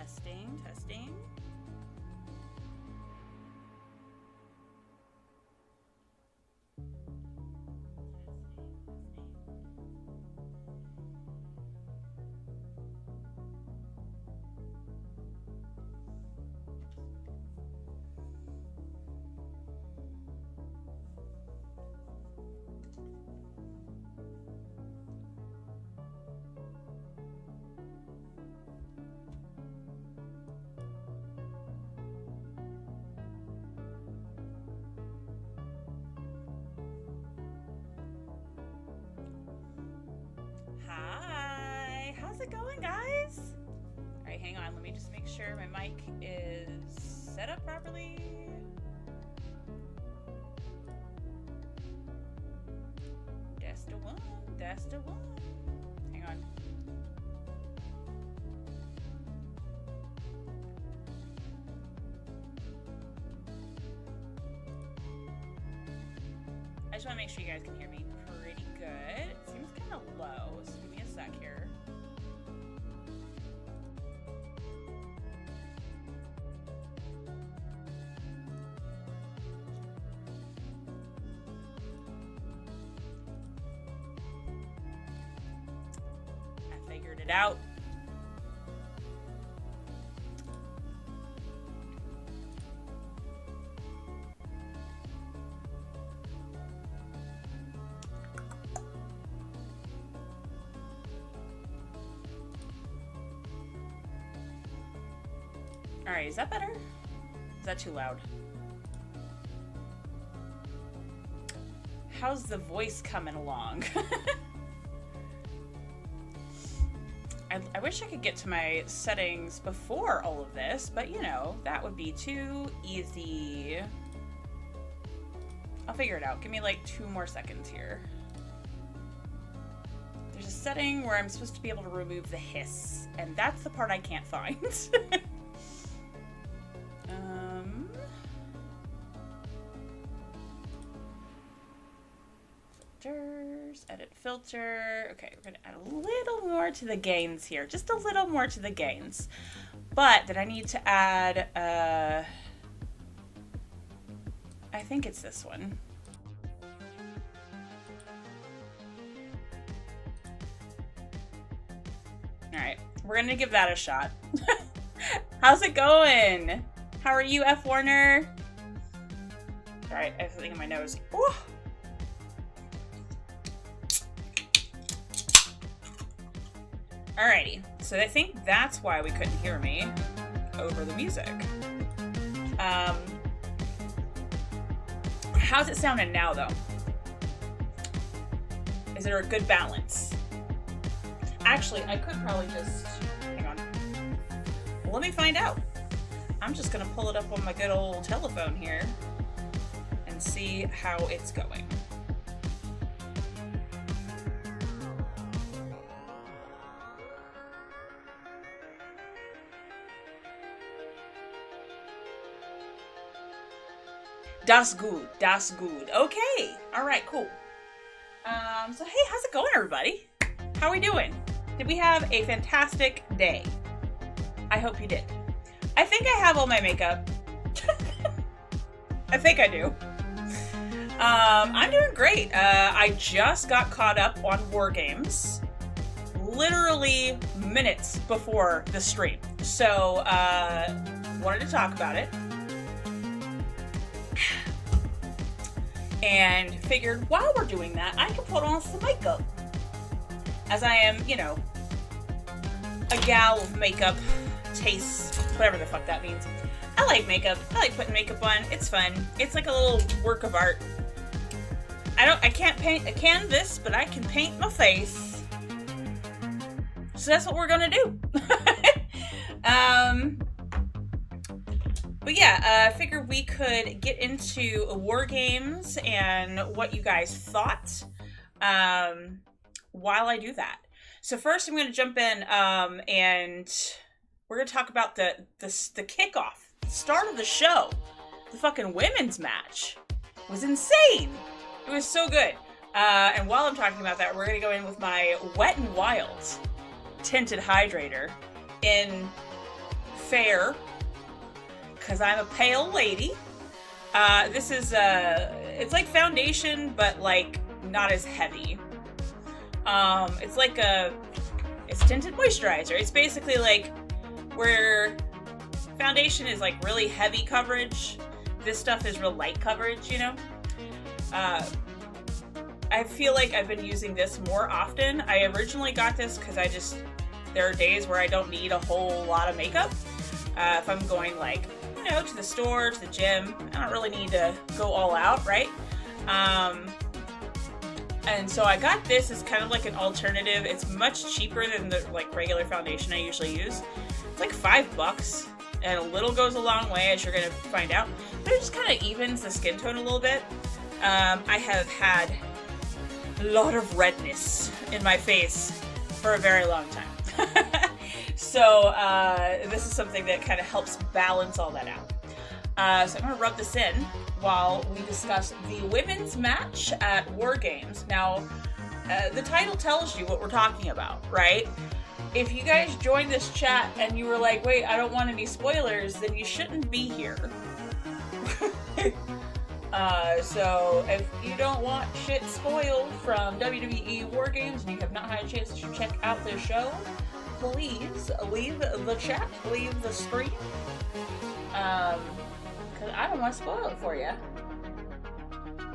Testing, testing. Hi, how's it going, guys? All right, hang on. Let me just make sure my mic is set up properly. That's the one. That's the one. Hang on. I just want to make sure you guys can hear me pretty good. It seems kind of low, so give me a sec here. I figured it out. All right, is that better? Is that too loud? How's the voice coming along? I wish I could get to my settings before all of this, but you know, that would be too easy. I'll figure it out. Give me like 2 more seconds here. There's a setting where I'm supposed to be able to remove the hiss, and that's the part I can't find. Filters, edit filter. Okay, we're gonna add a little more to the gains here. Just a little more to the gains. But then I need to add, I think it's this one. All right, we're gonna give that a shot. How's it going? How are you, F. Warner? All right, I have something in my nose. Ooh. Alrighty, so I think that's why we couldn't hear me over the music. How's it sounding now, though? Is there a good balance? Actually, I could probably just... Hang on. Well, let me find out. I'm just going to pull it up on my good old telephone here and see how it's going. Das gut, das gut. Okay, all right, cool. So hey, how's it going, everybody? How are we doing? Did we have a fantastic day? I hope you did. I think I have all my makeup. I think I do. I'm doing great. I just got caught up on War Games, literally minutes before the stream. So, wanted to talk about it. And figured while we're doing that, I can put on some makeup. As I am, you know, a gal of makeup, taste, whatever the fuck that means. I like makeup. I like putting makeup on. It's fun. It's like a little work of art. I can't paint a canvas, but I can paint my face. So that's what we're gonna do. But yeah, I figured we could get into War Games and what you guys thought while I do that. So first I'm going to jump in and we're going to talk about the kickoff, start of the show. The fucking women's match was insane. It was so good. And while I'm talking about that, we're going to go in with my Wet n Wild tinted hydrator in fair, because I'm a pale lady. This is, it's like foundation, but like not as heavy. It's tinted moisturizer. It's basically like where foundation is like really heavy coverage, this stuff is real light coverage, you know? I feel like I've been using this more often. I originally got this because there are days where I don't need a whole lot of makeup. If I'm going like, you know, to the store, to the gym, I don't really need to go all out, right? And so I got this as kind of like an alternative. It's much cheaper than the like regular foundation I usually use. It's like $5, and a little goes a long way, as you're gonna find out. But it just kind of evens the skin tone a little bit. I have had a lot of redness in my face for a very long time. So this is something that kind of helps balance all that out. So I'm gonna rub this in while we discuss the women's match at War Games. Now, the title tells you what we're talking about, right? If you guys joined this chat and you were like, wait, I don't want any spoilers, then you shouldn't be here. So if you don't want shit spoiled from WWE War Games and you have not had a chance to check out their show, please leave the chat, leave the stream. Because I don't want to spoil it for you.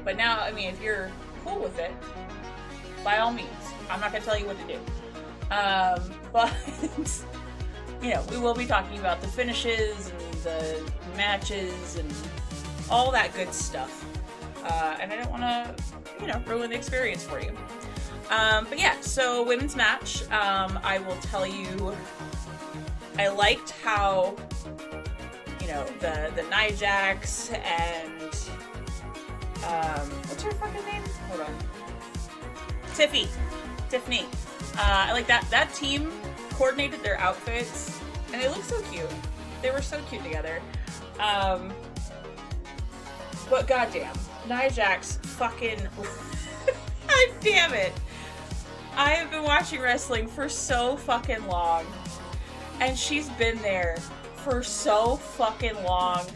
But now, I mean, if you're cool with it, by all means. I'm not going to tell you what to do. But, you know, we will be talking about the finishes and the matches and all that good stuff. And I don't want to, you know, ruin the experience for you. But yeah, so women's match, I will tell you, I liked how, you know, the Nia Jax and, what's her fucking name? Hold on. Tiffany. I like that team coordinated their outfits, and they look so cute. They were so cute together. But goddamn, Nia Jax fucking, god damn it. I have been watching wrestling for so fucking long, and she's been there for so fucking long,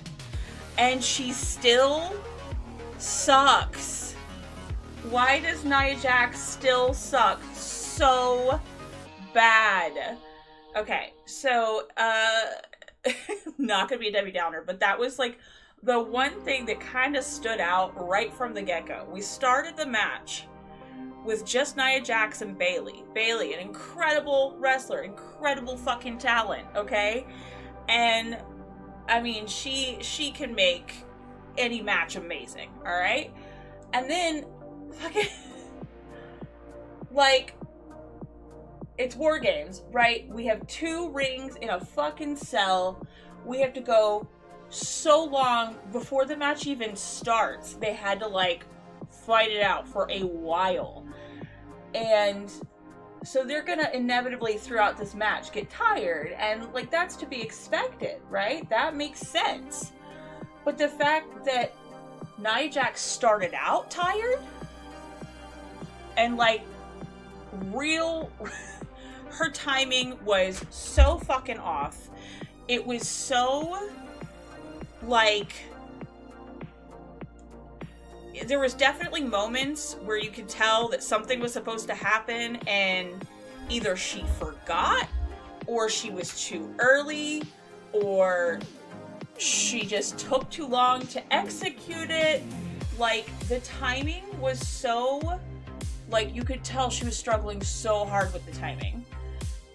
and she still sucks. Why does Nia Jax still suck so bad? Okay, so, not gonna be a Debbie Downer, but that was like the one thing that kind of stood out right from the get-go. We started the match with just Nia Jax and Bayley. Bayley, an incredible wrestler, incredible fucking talent, okay? And, I mean, she can make any match amazing, alright? And then, fucking, like, it's War Games, right? We have 2 rings in a fucking cell. We have to go so long before the match even starts. They had to, like, fight it out for a while. And so they're gonna inevitably throughout this match get tired, and like that's to be expected, right? That makes sense. But the fact that Nia Jax started out tired and like her timing was so fucking off. It was so like, there was definitely moments where you could tell that something was supposed to happen and either she forgot or she was too early or she just took too long to execute it. Like, the timing was so, like, you could tell she was struggling so hard with the timing.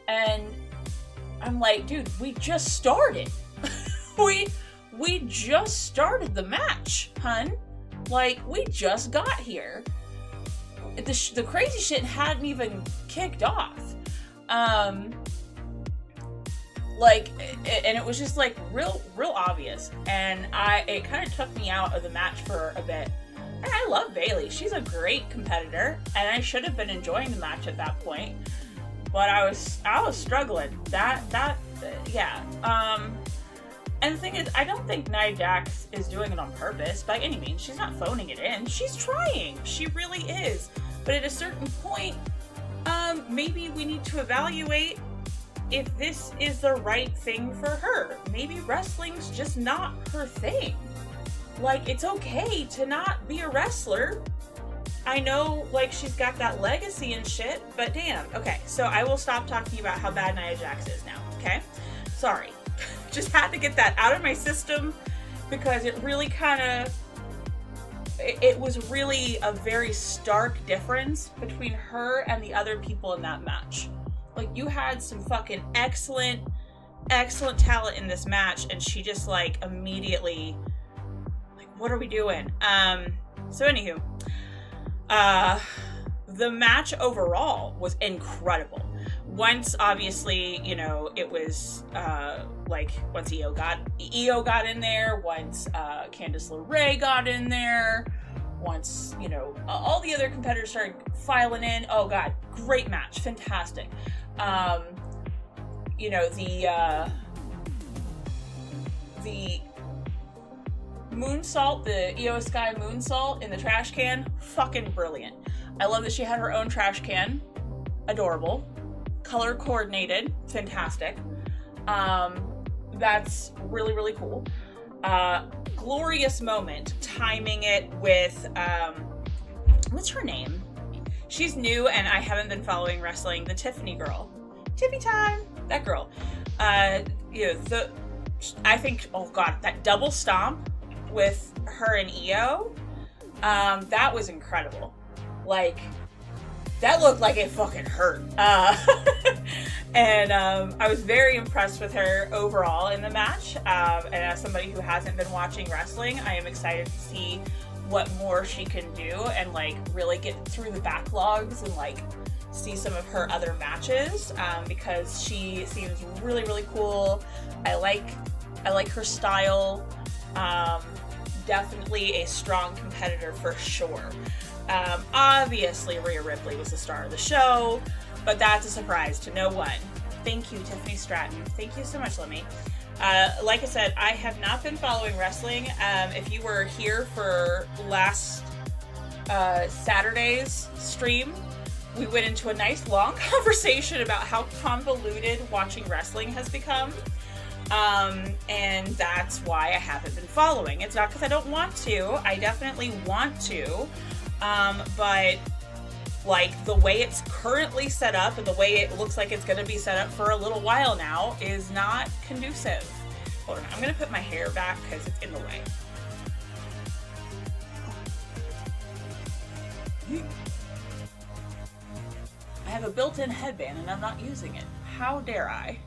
And I'm like, dude, we just started. we just started the match, hun. Like, we just got here. The crazy shit hadn't even kicked off. Like, and it was just like real obvious. And it kind of took me out of the match for a bit. And I love Bayley. She's a great competitor, and I should have been enjoying the match at that point. But I was struggling. Yeah. And the thing is, I don't think Nia Jax is doing it on purpose by any means. She's not phoning it in. She's trying. She really is. But at a certain point, maybe we need to evaluate if this is the right thing for her. Maybe wrestling's just not her thing. Like, it's okay to not be a wrestler. I know, like, she's got that legacy and shit, but damn. Okay, so I will stop talking about how bad Nia Jax is now, okay? Sorry. Just had to get that out of my system because it really kind of... It was really a very stark difference between her and the other people in that match. Like, you had some fucking excellent talent in this match, and she just, like, immediately... What are we doing? So anywho, the match overall was incredible. Once, obviously, you know, it was, like, once Io got in there, once, Candice LeRae got in there, once, you know, all the other competitors started filing in. Oh god, great match, fantastic. You know, the moonsault, the Io Sky moonsault in the trash can, fucking brilliant. I love that she had her own trash can. Adorable. Color coordinated. Fantastic. That's really, really cool. Glorious moment. Timing it with, what's her name? She's new and I haven't been following wrestling. The Tiffany girl. Tiffy time! That girl. You know, I think, oh god, that double stomp with her and Io, that was incredible. Like, that looked like it fucking hurt. And I was very impressed with her overall in the match. And as somebody who hasn't been watching wrestling, I am excited to see what more she can do and, like, really get through the backlogs and, like, see some of her other matches, because she seems really, really cool. I like her style. Definitely a strong competitor for sure. Obviously Rhea Ripley was the star of the show, but that's a surprise to no one. Thank you, Tiffany Stratton. Thank you so much, Lemmy. Like I said, I have not been following wrestling. If you were here for last Saturday's stream, we went into a nice long conversation about how convoluted watching wrestling has become. And that's why I haven't been following. It's not because I don't want to. I definitely want to. But, like, the way it's currently set up and the way it looks like it's going to be set up for a little while now is not conducive. Hold on. I'm going to put my hair back because it's in the way. I have a built-in headband and I'm not using it. How dare I?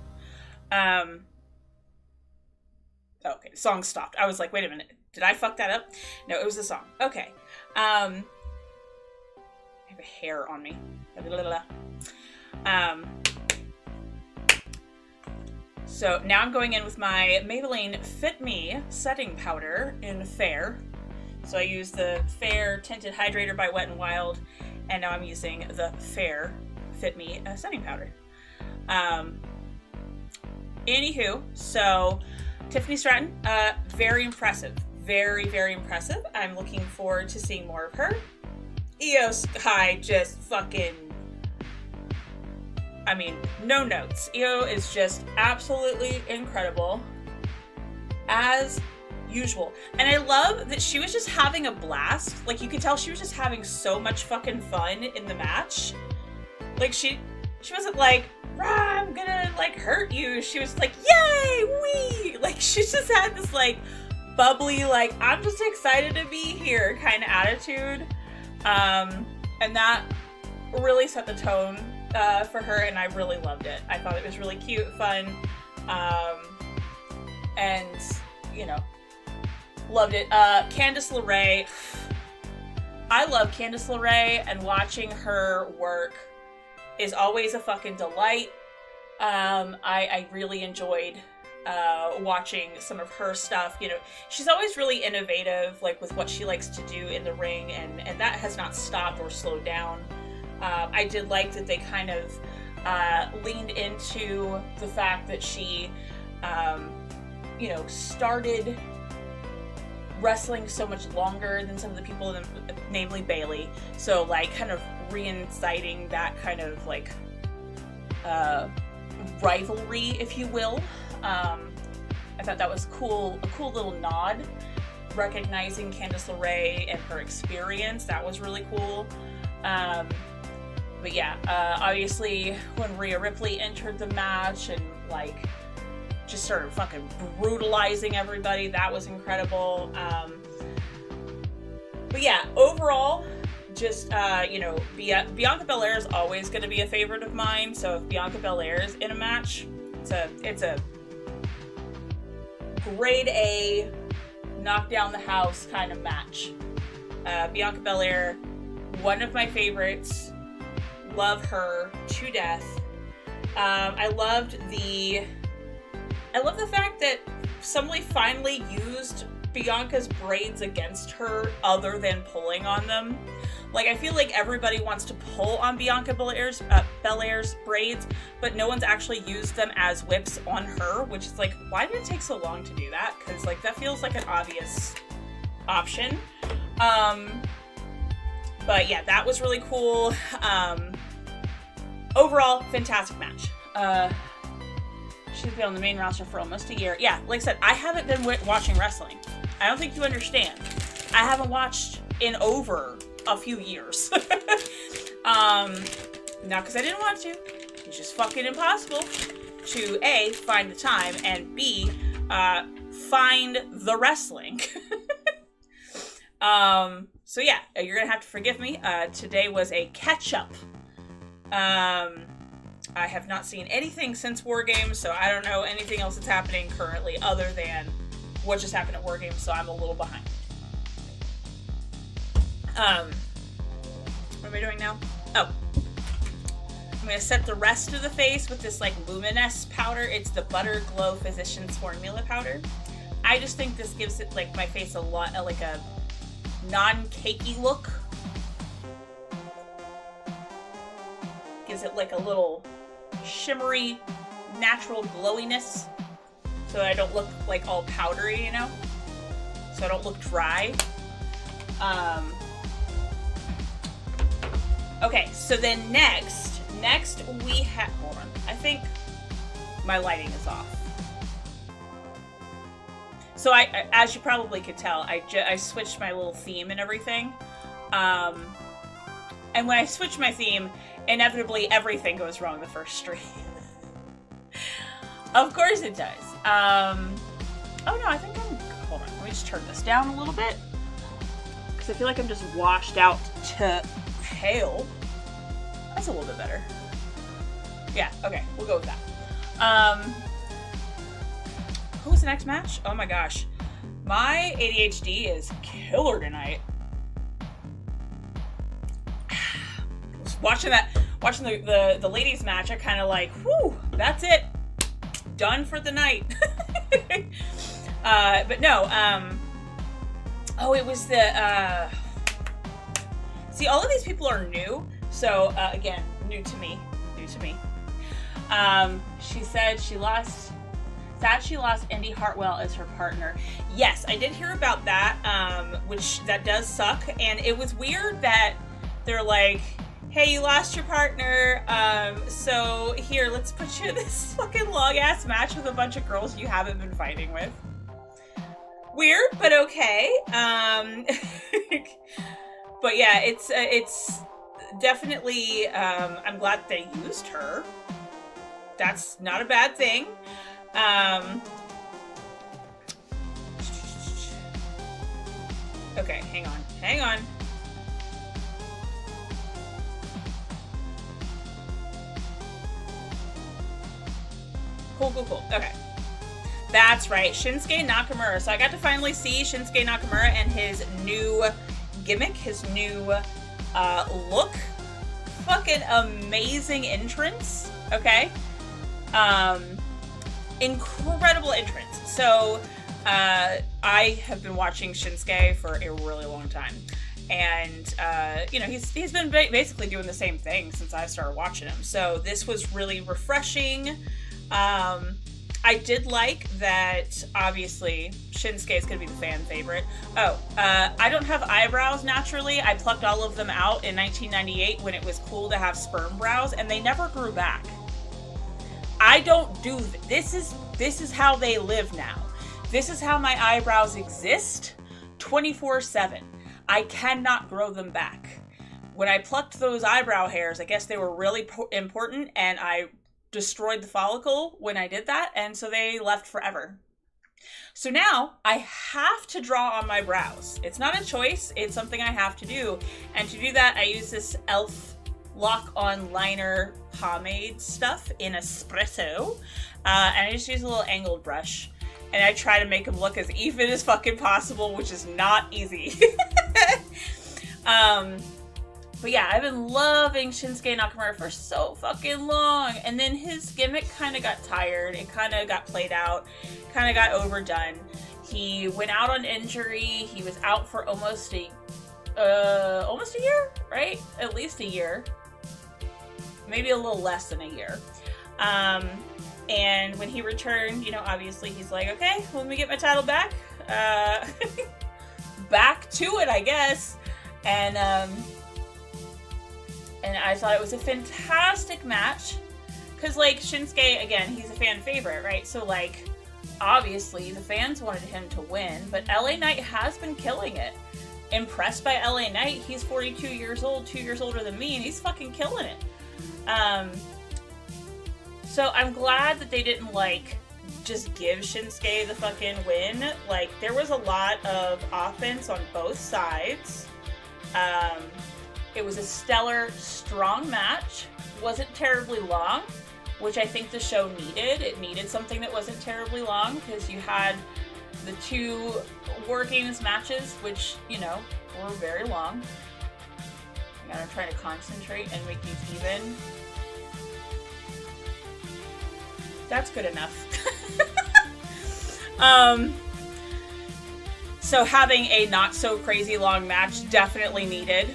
Okay, the song stopped. I was like, wait a minute. Did I fuck that up? No, it was the song. Okay. I have a hair on me. So now I'm going in with my Maybelline Fit Me setting powder in Fair. So I used the Fair Tinted Hydrator by Wet n Wild, and now I'm using the Fair Fit Me setting powder. Anywho, so Tiffany Stratton, very impressive. Very, very impressive. I'm looking forward to seeing more of her. Io Sky just fucking... I mean, no notes. Io is just absolutely incredible. As usual. And I love that she was just having a blast. Like, you could tell she was just having so much fucking fun in the match. Like, she wasn't like, rah, I'm gonna, like, hurt you. She was like, yay, wee! Like, she just had this, like, bubbly, like, I'm just excited to be here kind of attitude. And that really set the tone for her, and I really loved it. I thought it was really cute, fun, and, you know, loved it. Candice LeRae. I love Candice LeRae, and watching her work is always a fucking delight. I really enjoyed watching some of her stuff. You know, she's always really innovative, like, with what she likes to do in the ring, and that has not stopped or slowed down. I did like that they kind of leaned into the fact that she, you know, started wrestling so much longer than some of the people, namely Bailey. So, like, kind of reinciting that kind of, like, rivalry, if you will. I thought that was cool, a cool little nod, recognizing Candice LeRae and her experience. That was really cool. But yeah, obviously when Rhea Ripley entered the match and like just started fucking brutalizing everybody, that was incredible. But yeah, overall, just, you know, Bianca Belair is always going to be a favorite of mine. So if Bianca Belair is in a match, it's a grade A, knock down the house kind of match. Bianca Belair, one of my favorites. Love her to death. I love the fact that somebody finally used Bianca's braids against her other than pulling on them. Like, I feel like everybody wants to pull on Bianca Belair's braids, but no one's actually used them as whips on her, which is like, why did it take so long to do that? Because, like, that feels like an obvious option. But yeah, that was really cool. Overall, fantastic match. She's been on the main roster for almost a year. Yeah, like I said, I haven't been watching wrestling. I don't think you understand. I haven't watched in over a few years. Not because I didn't want to. It's just fucking impossible to A, find the time, and B, find the wrestling. So yeah, you're gonna have to forgive me. Today was a catch-up. I have not seen anything since War Games, so I don't know anything else that's happening currently other than what just happened at War Games, so I'm a little behind. What am I doing now? Oh. I'm going to set the rest of the face with this, like, Luminous powder. It's the Butter Glow Physicians Formula powder. I just think this gives it, like, my face a lot, like, a non-cakey look. Gives it, like, a little shimmery, natural glowiness. So I don't look, like, all powdery, you know? So I don't look dry. Okay, so then next we have, hold on, I think my lighting is off. So I as you probably could tell, I switched my little theme and everything. And when I switch my theme, inevitably everything goes wrong the first stream. Of course it does. Oh no, I think hold on, let me just turn this down a little bit. Because I feel like I'm just washed out to hell. That's a little bit better. Yeah, okay, we'll go with that. Who was the next match? Oh my gosh. My ADHD is killer tonight. Watching the ladies match, I kind of like, whew, that's it. Done for the night. But no, oh, it was the, see, all of these people are new. So, again, new to me. She said she lost Indy Hartwell as her partner. Yes, I did hear about that, which that does suck. And it was weird that they're like, hey, you lost your partner, so here, let's put you in this fucking long-ass match with a bunch of girls you haven't been fighting with. Weird, but okay. But yeah, it's definitely, I'm glad they used her. That's not a bad thing. Okay, hang on. Cool. Okay. That's right, Shinsuke Nakamura. So I got to finally see Shinsuke Nakamura and his new gimmick, his new look. Fucking amazing entrance, okay? Incredible entrance. So, I have been watching Shinsuke for a really long time. And, you know, he's been basically doing the same thing since I started watching him. So this was really refreshing. I did like that, obviously, Shinsuke is going to be the fan favorite. Oh, I don't have eyebrows naturally. I plucked all of them out in 1998 when it was cool to have sperm brows, and they never grew back. I don't do this is how they live now. This is how my eyebrows exist 24/7. I cannot grow them back. When I plucked those eyebrow hairs, I guess they were really important, and I destroyed the follicle when I did that, and so they left forever. So now I have to draw on my brows. It's not a choice, it's something I have to do. And to do that, I use this e.l.f. lock-on liner pomade stuff in espresso. And I just use a little angled brush. And I try to make them look as even as fucking possible, which is not easy. But yeah, I've been loving Shinsuke Nakamura for so fucking long. And then his gimmick kind of got tired. It kind of got played out. Kind of got overdone. He went out on injury. He was out for almost a year, right? At least a year. Maybe a little less than a year. And when he returned, you know, obviously he's like, okay, let me get my title back. Back to it, I guess. And I thought it was a fantastic match. Because, like, Shinsuke, again, he's a fan favorite, right? So, like, obviously the fans wanted him to win. But LA Knight has been killing it. Impressed by LA Knight. He's 42 years old, 2 years older than me, and he's fucking killing it. So I'm glad that they didn't, like, just give Shinsuke the fucking win. Like, there was a lot of offense on both sides. It was a stellar, strong match. Wasn't terribly long, which I think the show needed. It needed something that wasn't terribly long, because you had the 2 War Games matches, which, you know, were very long. I'm trying to concentrate and make these even. That's good enough. So having a not so crazy long match definitely needed.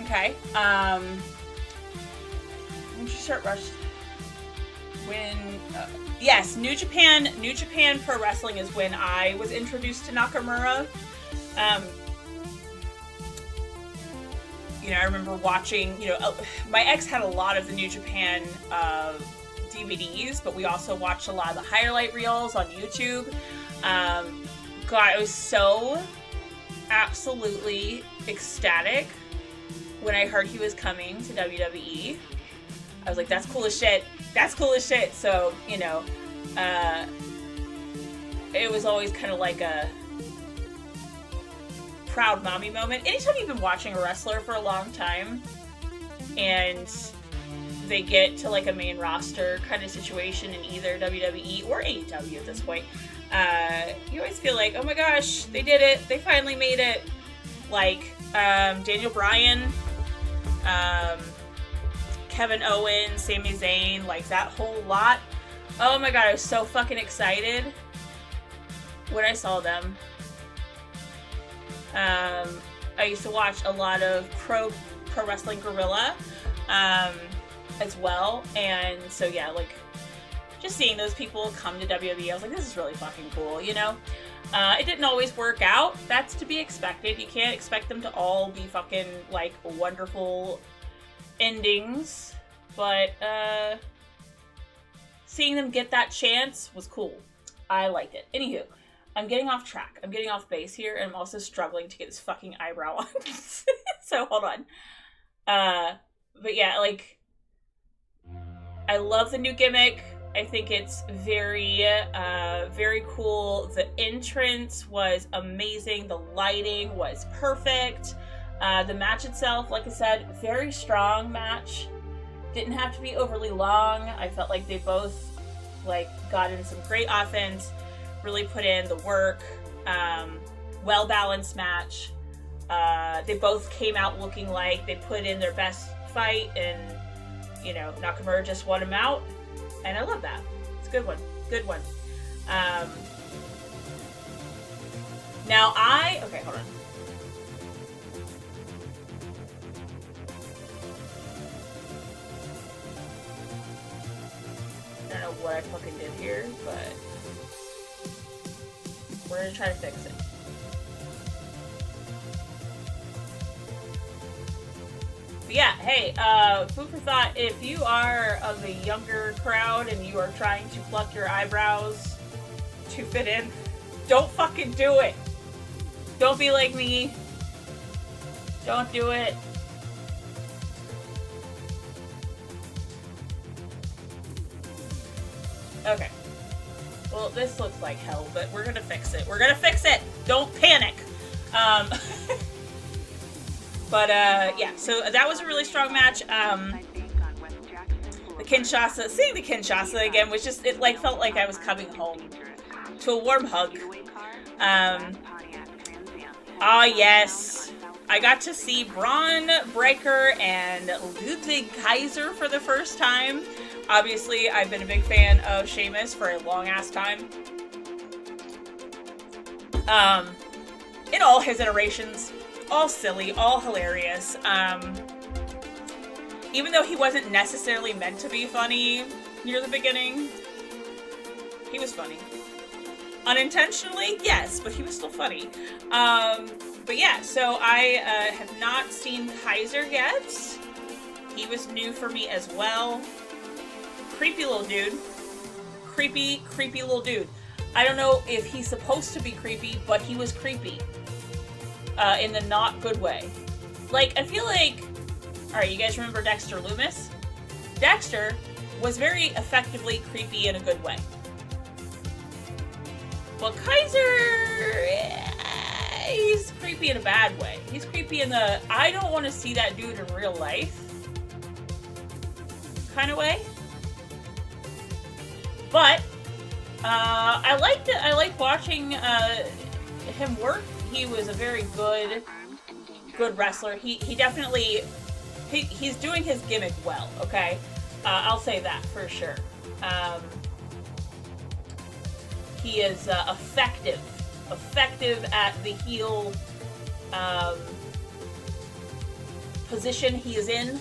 Okay. When did you start Rush? Yes, New Japan Pro Wrestling is when I was introduced to Nakamura. You know, I remember watching, you know, my ex had a lot of the New Japan DVDs, but we also watched a lot of the highlight reels on YouTube. God, I was so absolutely ecstatic when I heard he was coming to WWE. I was like, that's cool as shit. That's cool as shit. So, you know, it was always kind of like a proud mommy moment. Anytime you've been watching a wrestler for a long time and they get to like a main roster kind of situation in either WWE or AEW at this point, you always feel like, oh my gosh, they did it. They finally made it. Like, Daniel Bryan, Kevin Owens, Sami Zayn, like that whole lot. Oh my god, I was so fucking excited when I saw them. I used to watch a lot of Pro Wrestling Guerrilla as well, and so yeah, like just seeing those people come to WWE, I was like, this is really fucking cool, you know? It didn't always work out. That's to be expected. You can't expect them to all be fucking like wonderful endings, but seeing them get that chance was cool. I liked it. Anywho, I'm getting off track. I'm getting off base here, and I'm also struggling to get this fucking eyebrow on. So hold on. But yeah, like, I love the new gimmick. I think it's very, very cool. The entrance was amazing. The lighting was perfect. The match itself, like I said, very strong match. Didn't have to be overly long. I felt like they both, like, got in some great offense. Really put in the work. Well-balanced match. They both came out looking like they put in their best fight, and, you know, Nakamura just won him out. And I love that. It's a good one. Good one. Now okay, hold on. I don't know what I fucking did here, but we're gonna try to fix it. But yeah, hey, food for thought. If you are of the younger crowd and you are trying to pluck your eyebrows to fit in, don't fucking do it. Don't be like me. Don't do it. Okay. Well, this looks like hell, but we're gonna fix it. We're gonna fix it! Don't panic! But, yeah, so that was a really strong match. The Kinshasa, seeing the Kinshasa again was just, it, like, felt like I was coming home to a warm hug. Yes. I got to see Braun Breaker and Ludwig Kaiser for the first time. Obviously, I've been a big fan of Sheamus for a long-ass time. In all his iterations. All silly, all hilarious. Even though he wasn't necessarily meant to be funny near the beginning, he was funny. Unintentionally, yes, but he was still funny. But yeah, so I have not seen Kaiser yet. He was new for me as well. Creepy little dude. Creepy little dude. I don't know if he's supposed to be creepy, but he was creepy. In the not good way. Like, I feel like... Alright, you guys remember Dexter Loomis? Dexter was very effectively creepy in a good way. Well, Kaiser... he's creepy in a bad way. He's creepy in the, I don't want to see that dude in real life kind of way. But, I liked it. I liked watching him work. He was a very good wrestler. He definitely, he's doing his gimmick well, okay? I'll say that for sure. He is effective at the heel position he is in.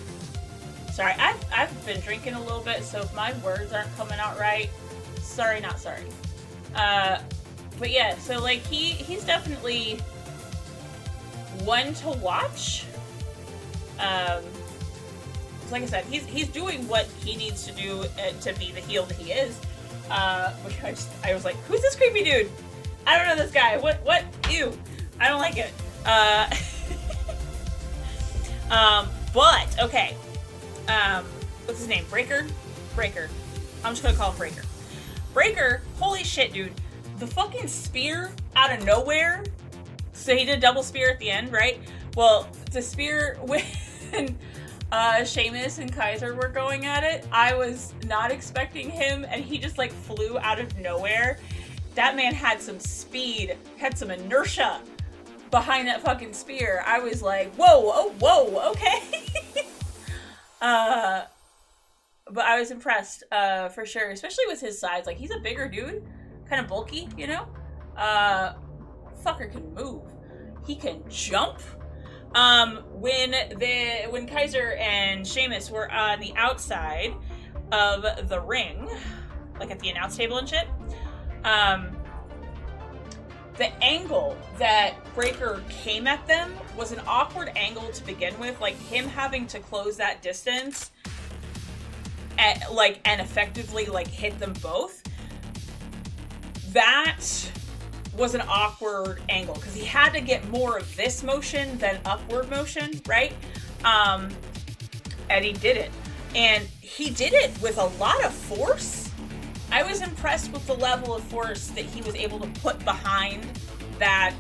Sorry, I've been drinking a little bit, so if my words aren't coming out right, sorry, not sorry. But yeah, so like he's definitely one to watch. Like I said, he's doing what he needs to do to be the heel that he is. Which I was like, who's this creepy dude? I don't know this guy. What? Ew. I don't like it. But okay. What's his name? Breaker. I'm just gonna call him Breaker. Breaker. Holy shit, dude. The fucking spear out of nowhere. So he did a double spear at the end, right? Well, the spear when Sheamus and Kaiser were going at it, I was not expecting him, and he just like flew out of nowhere. That man had some speed, had some inertia behind that fucking spear. I was like, whoa, okay. But I was impressed, for sure, especially with his size. Like, he's a bigger dude, kind of bulky, you know? Fucker can move. He can jump. When Kaiser and Sheamus were on the outside of the ring, like at the announce table and shit, the angle that Breaker came at them was an awkward angle to begin with, like him having to close that distance and effectively like hit them both. That was an awkward angle because he had to get more of this motion than upward motion, right? And he did it. And he did it with a lot of force. I was impressed with the level of force that he was able to put behind that.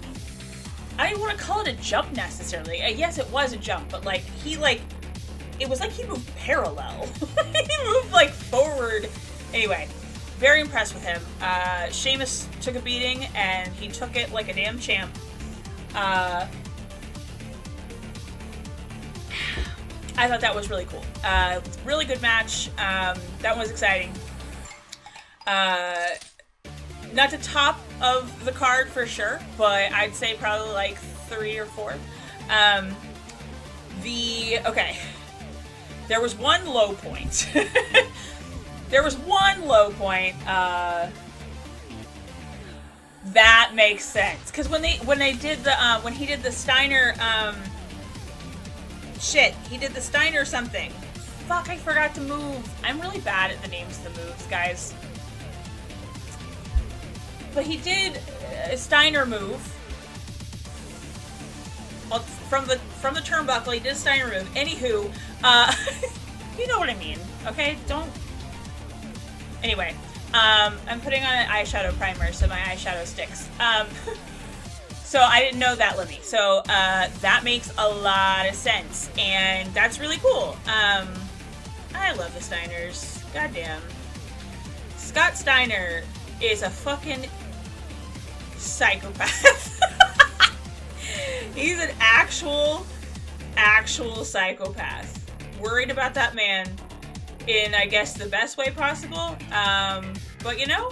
I don't even want to call it a jump necessarily. Yes, it was a jump, but like it was like he moved parallel. He moved like forward. Anyway, very impressed with him. Sheamus took a beating and he took it like a damn champ. I thought that was really cool. Really good match. That one was exciting. Not the top of the card for sure, but I'd say probably like 3 or 4. Okay. There was one low point. That makes sense. Because when he did the Steiner Shit, he did the Steiner something. Fuck, I forgot to move. I'm really bad at the names of the moves, guys. But he did a Steiner move. From the turnbuckle, he did a Steiner move. Anywho, you know what I mean, okay? Don't... Anyway, I'm putting on an eyeshadow primer so my eyeshadow sticks. So I didn't know that, Lemmy. So that makes a lot of sense, and that's really cool. I love the Steiners. Goddamn. Scott Steiner is a fucking psychopath. He's an actual psychopath. Worried about that man in, I guess, the best way possible. But you know,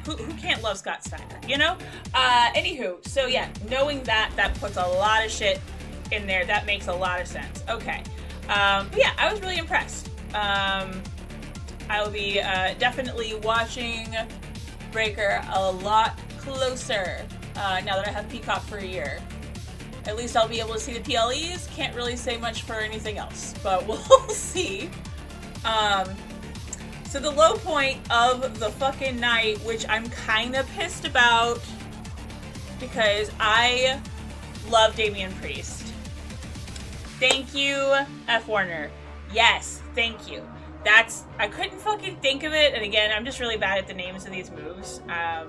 who can't love Scott Steiner, you know? Anywho, so yeah, knowing that puts a lot of shit in there. That makes a lot of sense. Okay. But yeah, I was really impressed. I will be definitely watching Breaker a lot closer now that I have Peacock for a year. At least I'll be able to see the PLEs. Can't really say much for anything else, but we'll see. So the low point of the fucking night, which I'm kind of pissed about because I love Damian Priest. Thank you, F. Warner. Yes, thank you. I couldn't fucking think of it, and again, I'm just really bad at the names of these moves. I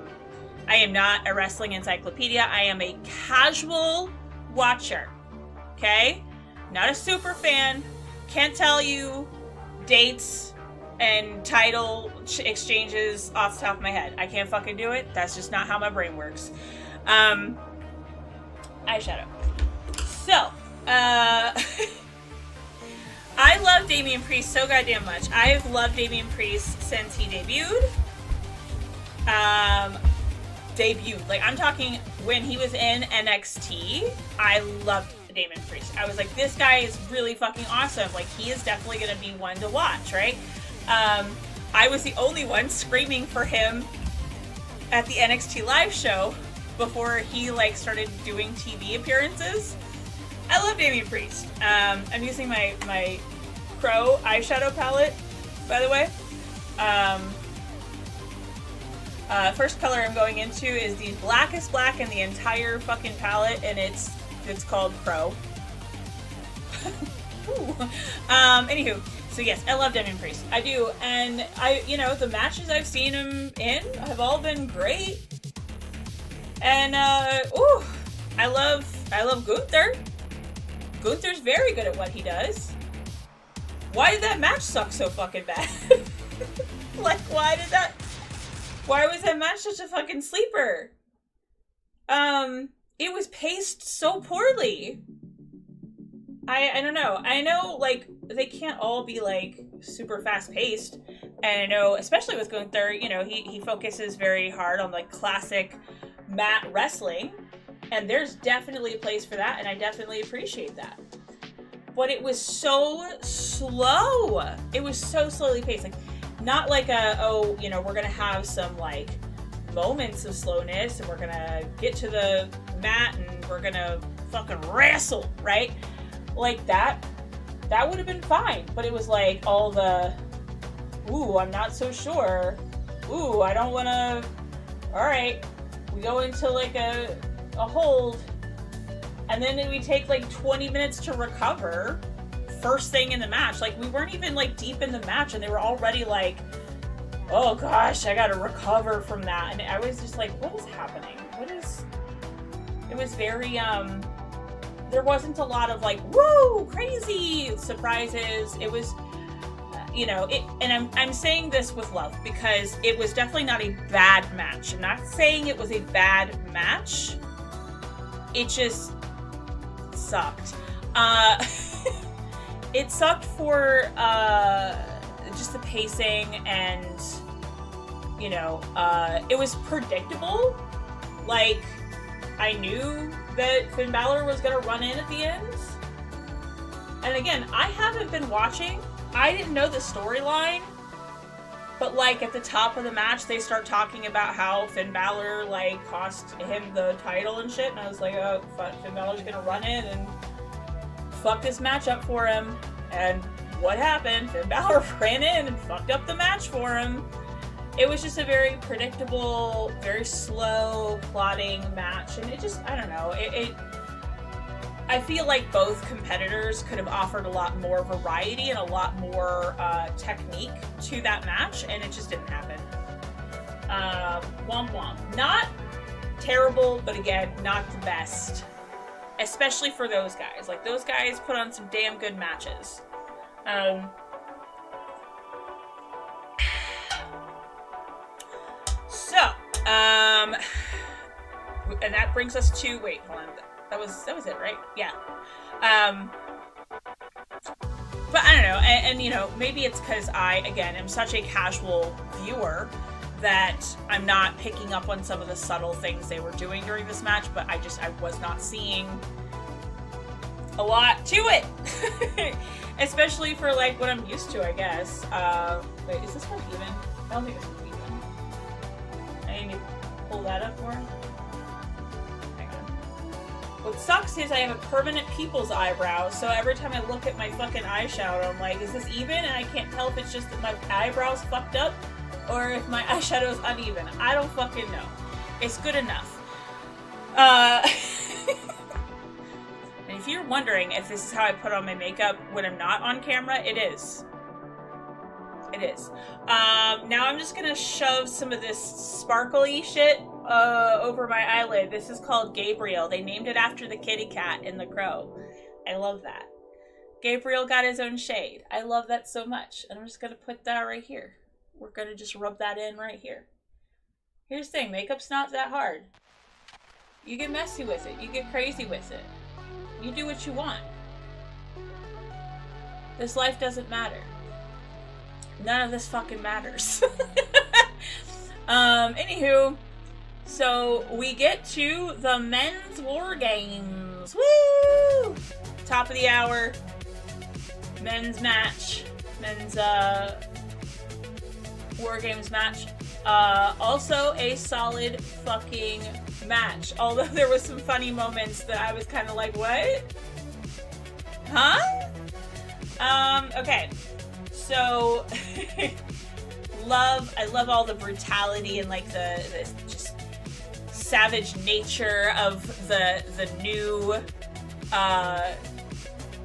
am not a wrestling encyclopedia. I am a casual watcher, okay? Not a super fan. Can't tell you dates and title exchanges off the top of my head. I can't fucking do it. That's just not how my brain works. Eyeshadow. So, I love Damian Priest so goddamn much. I've loved Damian Priest since he debuted. Like, I'm talking when he was in NXT, I loved Damian Priest. I was like, this guy is really fucking awesome. Like, he is definitely going to be one to watch, right? I was the only one screaming for him at the NXT live show before he, like, started doing TV appearances. I love Damian Priest. I'm using my Crow eyeshadow palette, by the way. First color I'm going into is the blackest black in the entire fucking palette, and it's called Crow. Anywho, so yes, I love Damian Priest. I do, and the matches I've seen him in have all been great. And I love Gunther. Gunther's very good at what he does. Why did that match suck so fucking bad? Like, why was that match such a fucking sleeper? It was paced so poorly. I don't know. I know, like, they can't all be, like, super fast-paced. And I know, especially with Gunther, he focuses very hard on, like, classic mat wrestling. And there's definitely a place for that, and I definitely appreciate that. But it was so slow. It was so slowly paced. Like, not like we're gonna have some, like, moments of slowness, and we're gonna get to the mat, and we're gonna fucking wrestle, right? Like, that would have been fine. But it was like all the, ooh, I'm not so sure. Ooh, I don't wanna, alright. We go into, like, a hold, and then we take like 20 minutes to recover first thing in the match. Like, we weren't even like deep in the match, and they were already like, oh gosh, I gotta recover from that. And I was just like, what is happening? It was very there wasn't a lot of like, woo, crazy surprises. It was and I'm saying this with love, because it was definitely not a bad match. I'm not saying it was a bad match. It just sucked. It sucked for just the pacing, and it was predictable. Like, I knew that Finn Balor was gonna run in at the end. And again, I haven't been watching. I didn't know the storyline But, like, at the top of the match, they start talking about how Finn Balor, like, cost him the title and shit. And I was like, oh, fuck, Finn Balor's gonna run in and fuck this match up for him. And what happened? Finn Balor ran in and fucked up the match for him. It was just a very predictable, very slow, plodding match. And it just, I don't know, I feel like both competitors could have offered a lot more variety and a lot more technique to that match, and it just didn't happen. Womp womp. Not terrible, but again, not the best. Especially for those guys. Like, those guys put on some damn good matches. And that brings us to, wait, hold on. That was it, right? Yeah. But I don't know, and you know, maybe it's because I, again, am such a casual viewer that I'm not picking up on some of the subtle things they were doing during this match, but I was not seeing a lot to it. Especially for, like, what I'm used to, I guess. Wait, is this one even? I don't think this one's even. I need to pull that up more. What sucks is I have a permanent people's eyebrow, so every time I look at my fucking eyeshadow, I'm like, is this even? And I can't tell if it's just that my eyebrow's fucked up, or if my eyeshadow's uneven. I don't fucking know. It's good enough. And if you're wondering if this is how I put on my makeup when I'm not on camera, it is. It is. Now I'm just gonna shove some of this sparkly shit over my eyelid. This is called Gabriel. They named it after the kitty cat in The Crow. I love that. Gabriel got his own shade. I love that so much. And I'm just gonna put that right here. We're gonna just rub that in right here. Here's the thing, makeup's not that hard. You get messy with it. You get crazy with it. You do what you want. This life doesn't matter. None of this fucking matters. Anywho, so we get to the men's War Games. Woo! Top of the hour. Men's match. Men's War Games match. Also a solid fucking match. Although there was some funny moments that I was kind of like, what? Huh? Okay. So, I love all the brutality and, like, the just savage nature of the new,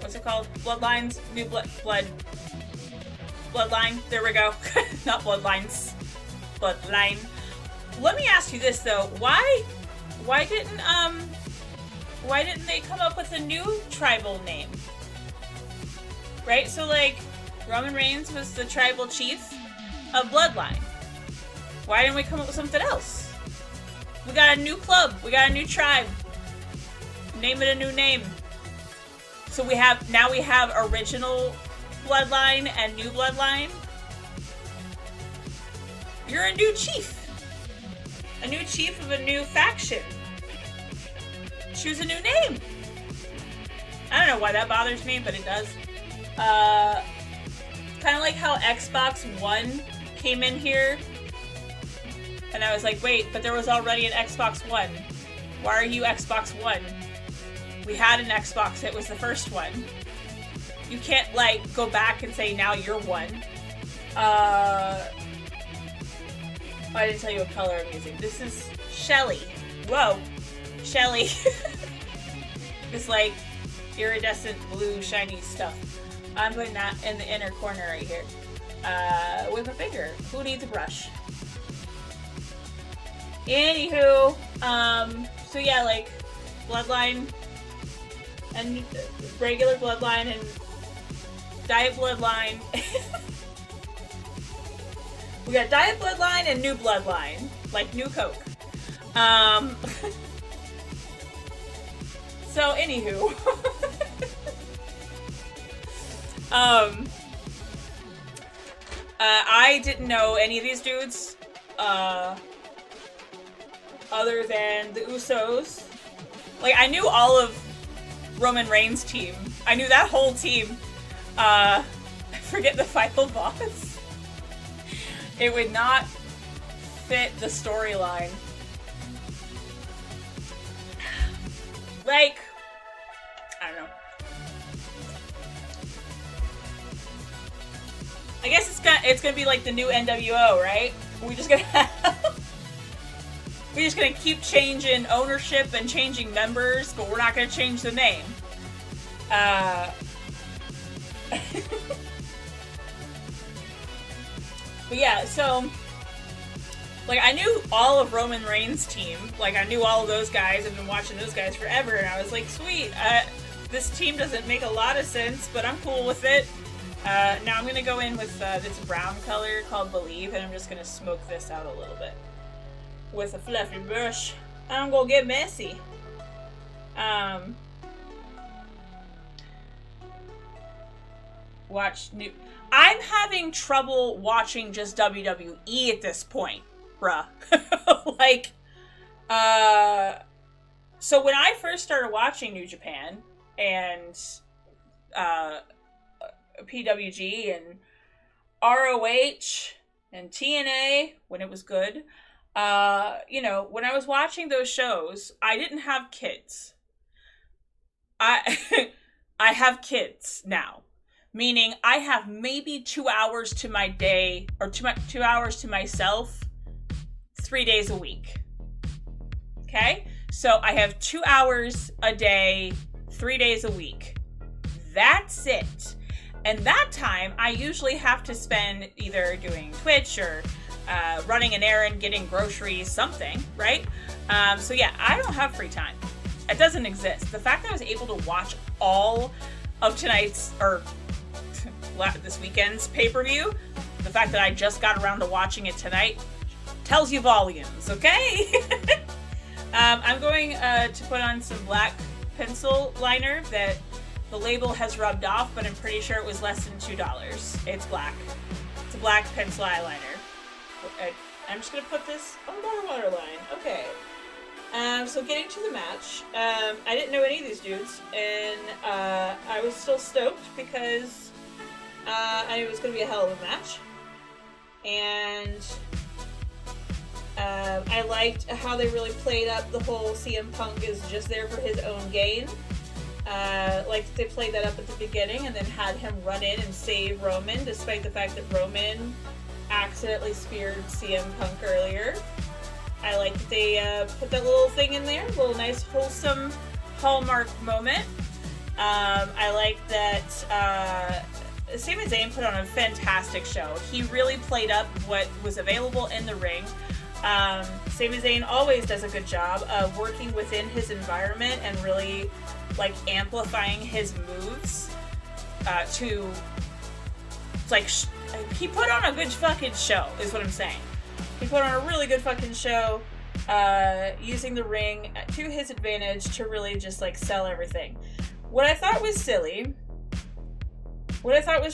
what's it called? Bloodlines? New bloodline. There we go. Not bloodlines. Bloodline. Let me ask you this, though. Why didn't they come up with a new tribal name? Right? So, like, Roman Reigns was the tribal chief of Bloodline. Why didn't we come up with something else? We got a new club. We got a new tribe. Name it a new name. So now we have original Bloodline and new Bloodline. You're a new chief. A new chief of a new faction. Choose a new name. I don't know why that bothers me, but it does. Kind of like how Xbox One came in here, and I was like, wait, but there was already an Xbox One. Why are you Xbox One? We had an Xbox, it was the first one. You can't, like, go back and say, now you're one. I didn't tell you what color I'm using. This is Shelly. Whoa. Shelly. This, like, iridescent blue shiny stuff. I'm putting that in the inner corner right here. With a finger. Who needs a brush? Anywho, so yeah, like, Bloodline and regular Bloodline and Diet Bloodline. We got Diet Bloodline and New Bloodline. Like New Coke. So, anywho. I didn't know any of these dudes, other than the Usos. Like, I knew all of Roman Reigns' team. I knew that whole team. I forget the final boss. It would not fit the storyline. Like, I don't know. I guess it's gonna be like the new NWO, right? We're just gonna keep changing ownership and changing members, but we're not gonna change the name. But yeah, so like I knew all of Roman Reigns' team. Like I knew all of those guys. I've been watching those guys forever, and I was like, sweet. This team doesn't make a lot of sense, but I'm cool with it. Now I'm gonna go in with this brown color called Believe, and I'm just gonna smoke this out a little bit with a fluffy brush. I'm gonna get messy. I'm having trouble watching just WWE at this point, bruh. Like, so when I first started watching New Japan and PWG and ROH and TNA when it was good, you know, when I was watching those shows, I didn't have kids. I have kids now. Meaning I have maybe 2 hours to my day, or 2 hours to myself, 3 days a week. Okay? So I have 2 hours a day, 3 days a week. That's it. And that time, I usually have to spend either doing Twitch or running an errand, getting groceries, something, right? So yeah, I don't have free time. It doesn't exist. The fact that I was able to watch all of tonight's, or this weekend's pay-per-view, the fact that I just got around to watching it tonight, tells you volumes, okay? I'm going to put on some black pencil liner that the label has rubbed off, but I'm pretty sure it was less than $2. It's black. It's a black pencil eyeliner. I'm just going to put this on the waterline. Okay. So getting to the match, I didn't know any of these dudes, and I was still stoked because I knew it was going to be a hell of a match. And I liked how they really played up the whole CM Punk is just there for his own gain. Like they played that up at the beginning and then had him run in and save Roman, despite the fact that Roman accidentally speared CM Punk earlier. I like that they put that little thing in there, a little nice wholesome Hallmark moment. I like that Sami Zayn put on a fantastic show. He really played up what was available in the ring. Sami Zayn always does a good job of working within his environment and really like amplifying his moves to like he put on a good fucking show is what I'm saying. He put on a really good fucking show, using the ring to his advantage to really just like sell everything. What I thought was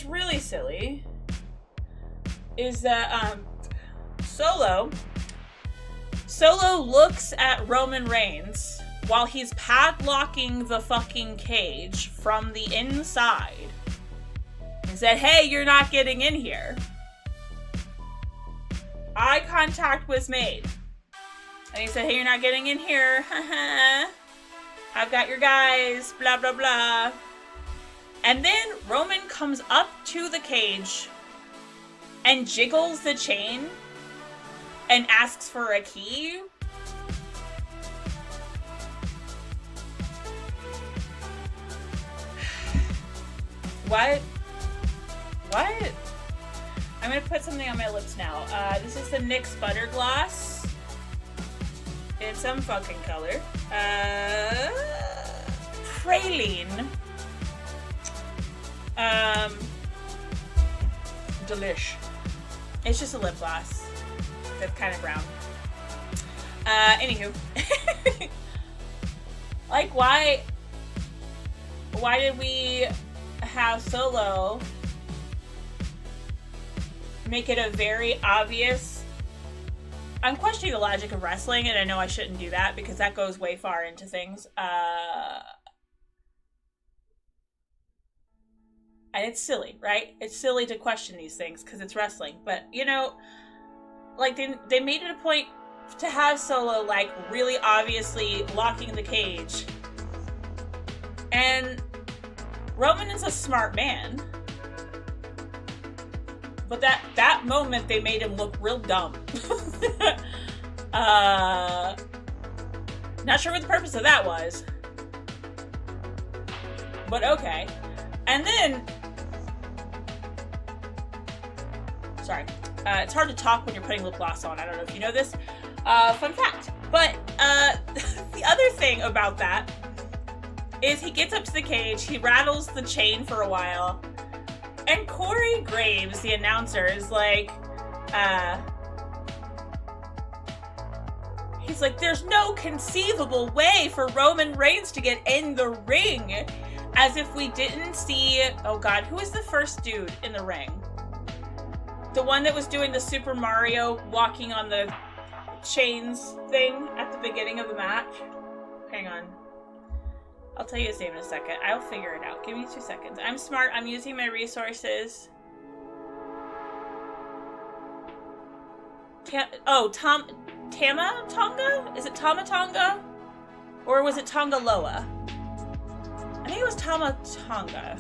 really silly is that Solo looks at Roman Reigns while he's padlocking the fucking cage from the inside and said, "Hey, you're not getting in here." Eye contact was made. And he said, "Hey, you're not getting in here. I've got your guys, blah, blah, blah." And then Roman comes up to the cage and jiggles the chain and asks for a key. What? I'm gonna put something on my lips now. This is the NYX Butter Gloss. In some fucking color. Praline. Delish. It's just a lip gloss. That's kind of brown. Anywho. Like, why did we have Solo make it a very obvious... I'm questioning the logic of wrestling, and I know I shouldn't do that because that goes way far into things. And it's silly, right? It's silly to question these things because it's wrestling. But, you know, like, they made it a point to have Solo, like, really obviously locking the cage. And Roman is a smart man. But that moment, they made him look real dumb. Not sure what the purpose of that was. But okay. And then... Sorry. It's hard to talk when you're putting lip gloss on. I don't know if you know this. Fun fact. But the other thing about that is he gets up to the cage, he rattles the chain for a while, and Corey Graves, the announcer, is like, he's like, there's no conceivable way for Roman Reigns to get in the ring. As if we didn't see, oh god, who was the first dude in the ring? The one that was doing the Super Mario walking on the chains thing at the beginning of the match? Hang on. I'll tell you his name in a second. I'll figure it out. Give me 2 seconds. I'm smart. I'm using my resources. Tama Tonga? Is it Tama Tonga? Or was it Tonga Loa? I think it was Tama Tonga.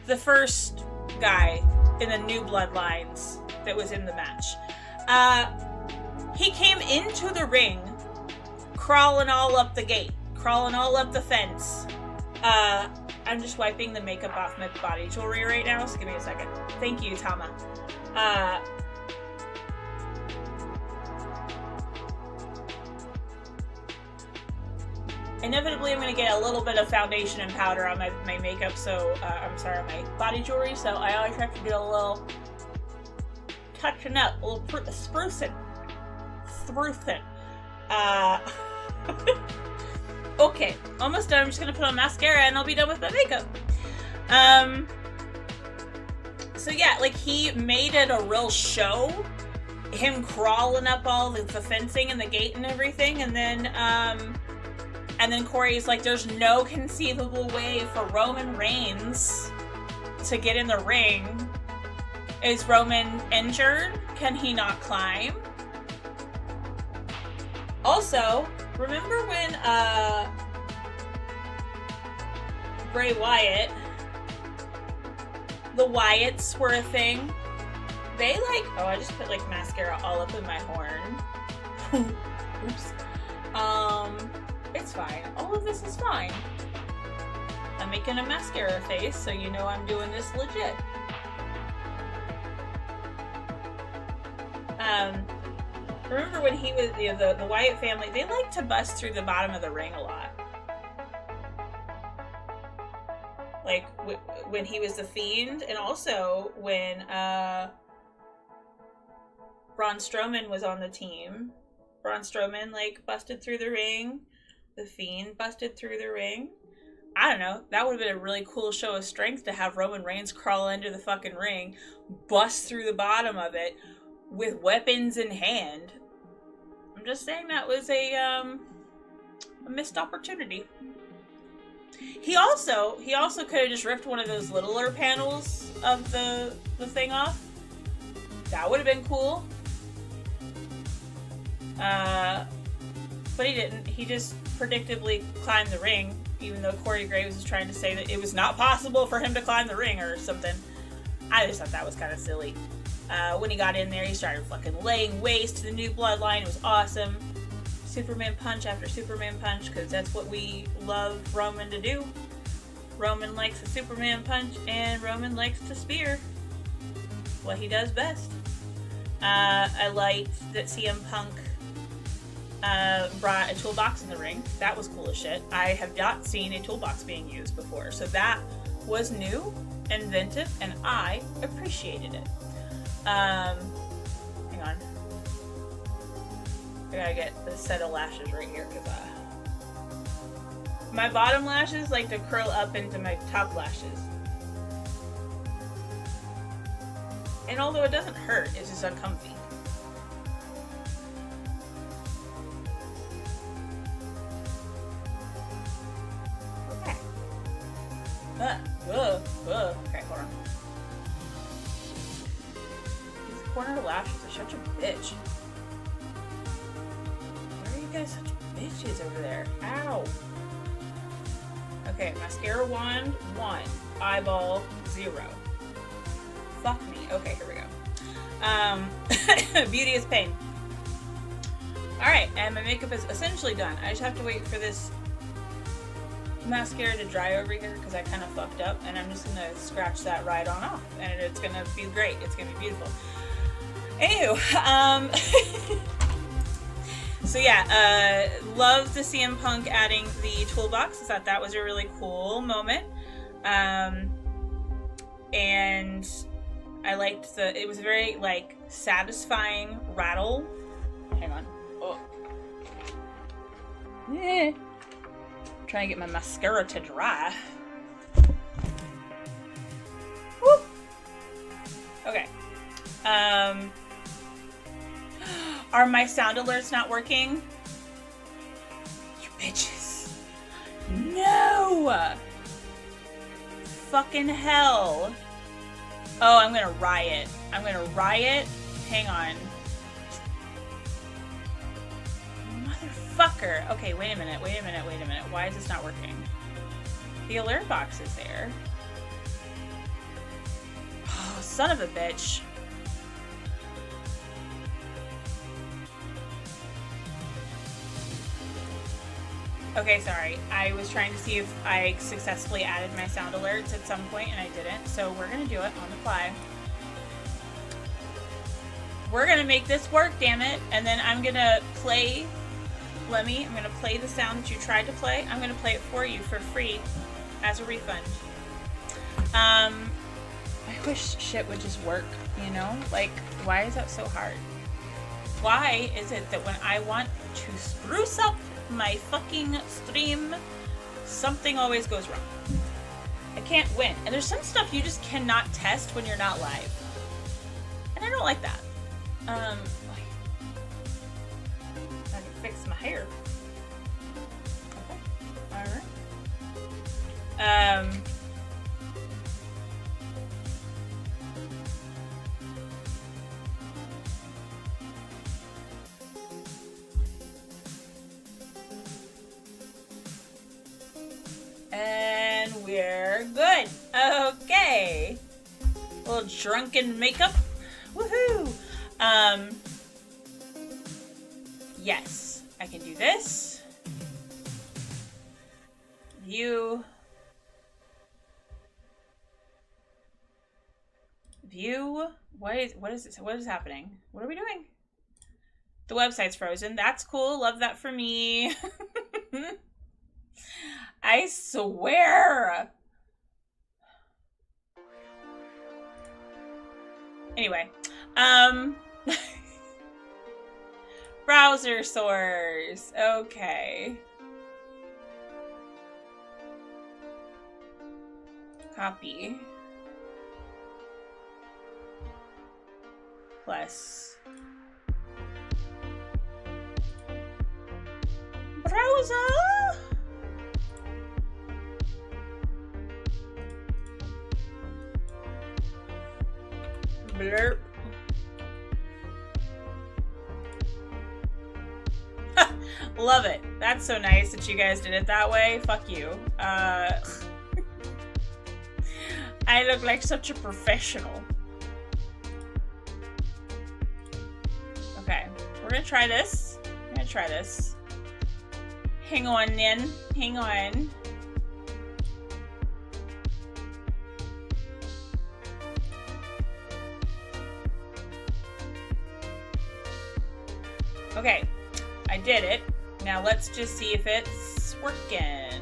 The first guy in the New Bloodlines that was in the match. He came into the ring crawling all up the gate. Crawling all up the fence. I'm just wiping the makeup off my body jewelry right now, so give me a second. Thank you, Tama. Inevitably, I'm going to get a little bit of foundation and powder on my makeup, so, I'm sorry, on my body jewelry, so I always have to do a little touching up, a little sprucing. Okay, almost done. I'm just gonna put on mascara and I'll be done with my makeup. So yeah, like, he made it a real show. Him crawling up all the fencing and the gate and everything, and then Corey's like, there's no conceivable way for Roman Reigns to get in the ring. Is Roman injured? Can he not climb? Also, remember when, Bray Wyatt, the Wyatts were a thing? They, like, oh, I just put, like, mascara all up in my horn. Oops. It's fine. All of this is fine. I'm making a mascara face, so you know I'm doing this legit. Remember when he was, the Wyatt family, they like to bust through the bottom of the ring a lot. Like, when he was the Fiend, and also when, Braun Strowman was on the team. Braun Strowman, like, busted through the ring. The Fiend busted through the ring. I don't know. That would have been a really cool show of strength to have Roman Reigns crawl into the fucking ring, bust through the bottom of it, with weapons in hand. I'm just saying that was a missed opportunity. He also could have just ripped one of those littler panels of the thing off. That would have been cool. But he didn't. He just predictably climbed the ring, even though Corey Graves was trying to say that it was not possible for him to climb the ring or something. I just thought that was kind of silly. When he got in there, he started fucking laying waste to the New Bloodline. It was awesome. Superman punch after Superman punch, because that's what we love Roman to do. Roman likes a Superman punch, and Roman likes to spear. What he does best. I liked that CM Punk brought a toolbox in the ring. That was cool as shit. I have not seen a toolbox being used before, so that was new, inventive, and I appreciated it. Hang on. I gotta get a set of lashes right here, because my bottom lashes like to curl up into my top lashes. And although it doesn't hurt, it's just uncomfy. Okay. Okay, hold on. corner left. She's such a bitch. Why are you guys such bitches over there? Ow. Okay, mascara wand, 1. Eyeball, 0. Fuck me. Okay, here we go. Beauty is pain. Alright, and my makeup is essentially done. I just have to wait for this mascara to dry over here because I kind of fucked up, and I'm just going to scratch that right on off, and it's going to be great. It's going to be beautiful. Anywho, so yeah, love the CM Punk adding the toolbox. I thought that was a really cool moment. And I liked it was a very, like, satisfying rattle. Hang on. Oh. Yeah. Trying to get my mascara to dry. Woo! Okay. Are my sound alerts not working? You bitches. No! Fucking hell. Oh, I'm gonna riot. I'm gonna riot. Hang on. Motherfucker. Okay, wait a minute. Why is this not working? The alert box is there. Oh, son of a bitch. Okay, sorry. I was trying to see if I successfully added my sound alerts at some point, and I didn't. So we're gonna do it on the fly. We're gonna make this work, damn it. And then I'm gonna play, I'm gonna play the sound that you tried to play. I'm gonna play it for you for free as a refund. I wish shit would just work, you know? Like, why is that so hard? Why is it that when I want to spruce up my fucking stream, something always goes wrong? I can't win. And there's some stuff you just cannot test when you're not live. And I don't like that. I can fix my hair. Okay. Alright. And we're good. Okay. A little drunken makeup. Woohoo! Yes. I can do this. View. What is this? What is happening? What are we doing? The website's frozen. That's cool. Love that for me. I swear. Anyway, browser source. Okay. Copy. Plus. Browser. Blurp. Love it. That's so nice that you guys did it that way. Fuck you. I look like such a professional. Okay, we're gonna try this. Hang on, then. Hang on. Okay, I did it. Now let's just see if it's working.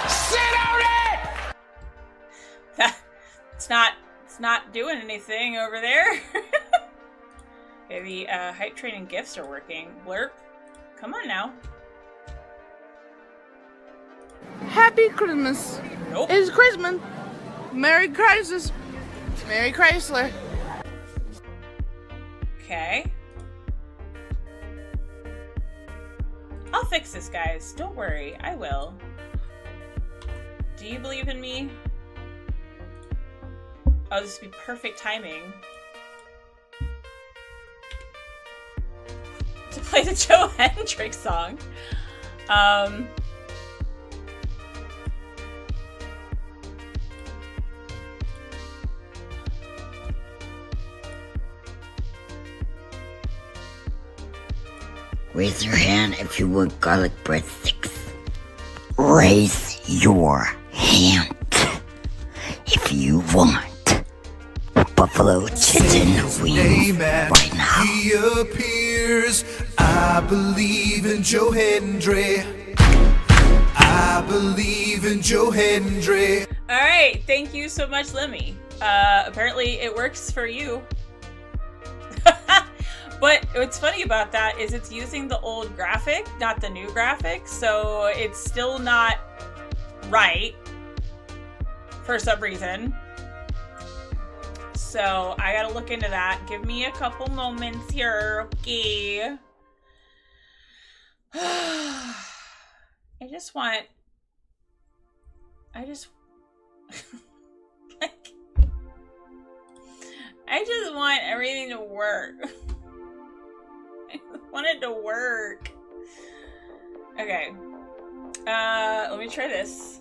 Sit on it! It's not doing anything over there. Okay, the hype train and gifts are working. Blurp. Come on now. Happy Christmas. Nope. It's Christmas. Merry Crisis. Merry Chrysler. Okay. I'll fix this, guys. Don't worry. I will. Do you believe in me? Oh, this would be perfect timing to play the Joe Hendricks song. Raise your hand if you want garlic breadsticks. Raise your hand if you want buffalo chicken wings right now. He appears. I believe in Joe Hendry. I believe in Joe Hendry. All right, thank you so much, Lemmy. Apparently it works for you. But what's funny about that is it's using the old graphic, not the new graphic, so it's still not right for some reason. So I gotta look into that. Give me a couple moments here, okay? I just want everything to work. I want it to work. Okay. Let me try this.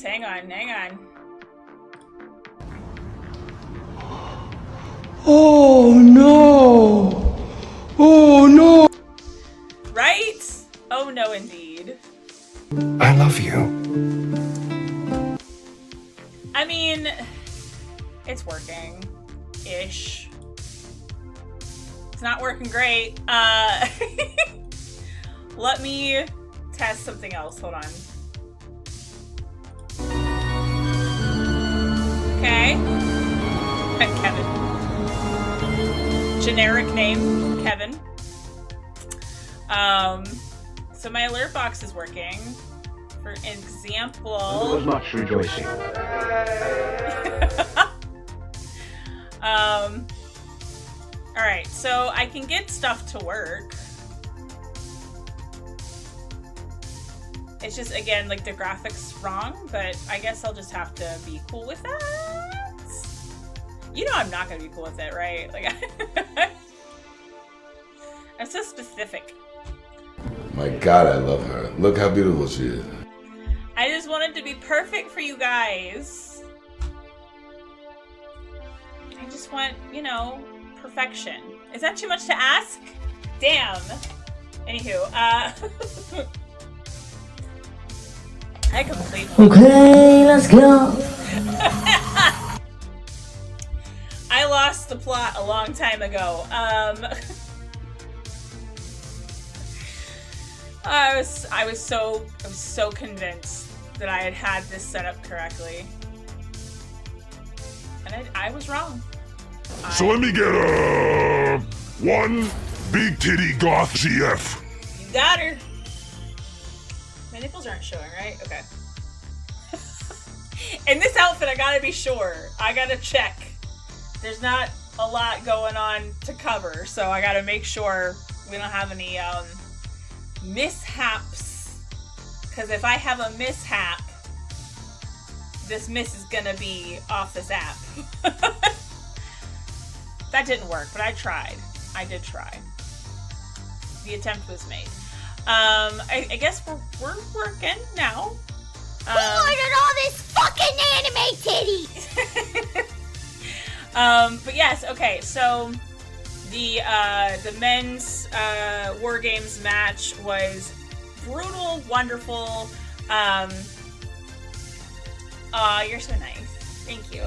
Hang on. Oh no! Oh no! Right? Oh no, indeed. I love you. I mean, it's working. Ish. It's not working great. Let me test something else. Hold on. Okay. Kevin. Generic name, Kevin. So my alert box is working. For example... There was much rejoicing. Alright, so I can get stuff to work. It's just, again, like the graphics wrong, but I guess I'll just have to be cool with that. You know I'm not gonna be cool with it, right? Like, I'm so specific. My God, I love her. Look how beautiful she is. I just wanted to be perfect for you guys. I just want, you know, perfection. Is that too much to ask? Damn. Anywho, I completely... Okay, let's go. I lost the plot a long time ago. I was so convinced that I had this set up correctly. And I was wrong. So let me get one big titty goth GF. You got her. My nipples aren't showing, right? Okay. In this outfit, I gotta be sure. I gotta check. There's not a lot going on to cover, so I gotta make sure we don't have any mishaps. Because if I have a mishap, this miss is gonna be off this app. That didn't work, but I tried. I did try. The attempt was made. I guess we're working now. Who ordered all this fucking anime titties? But yes, okay, so the men's War Games match was brutal, wonderful. Aw, you're so nice. Thank you.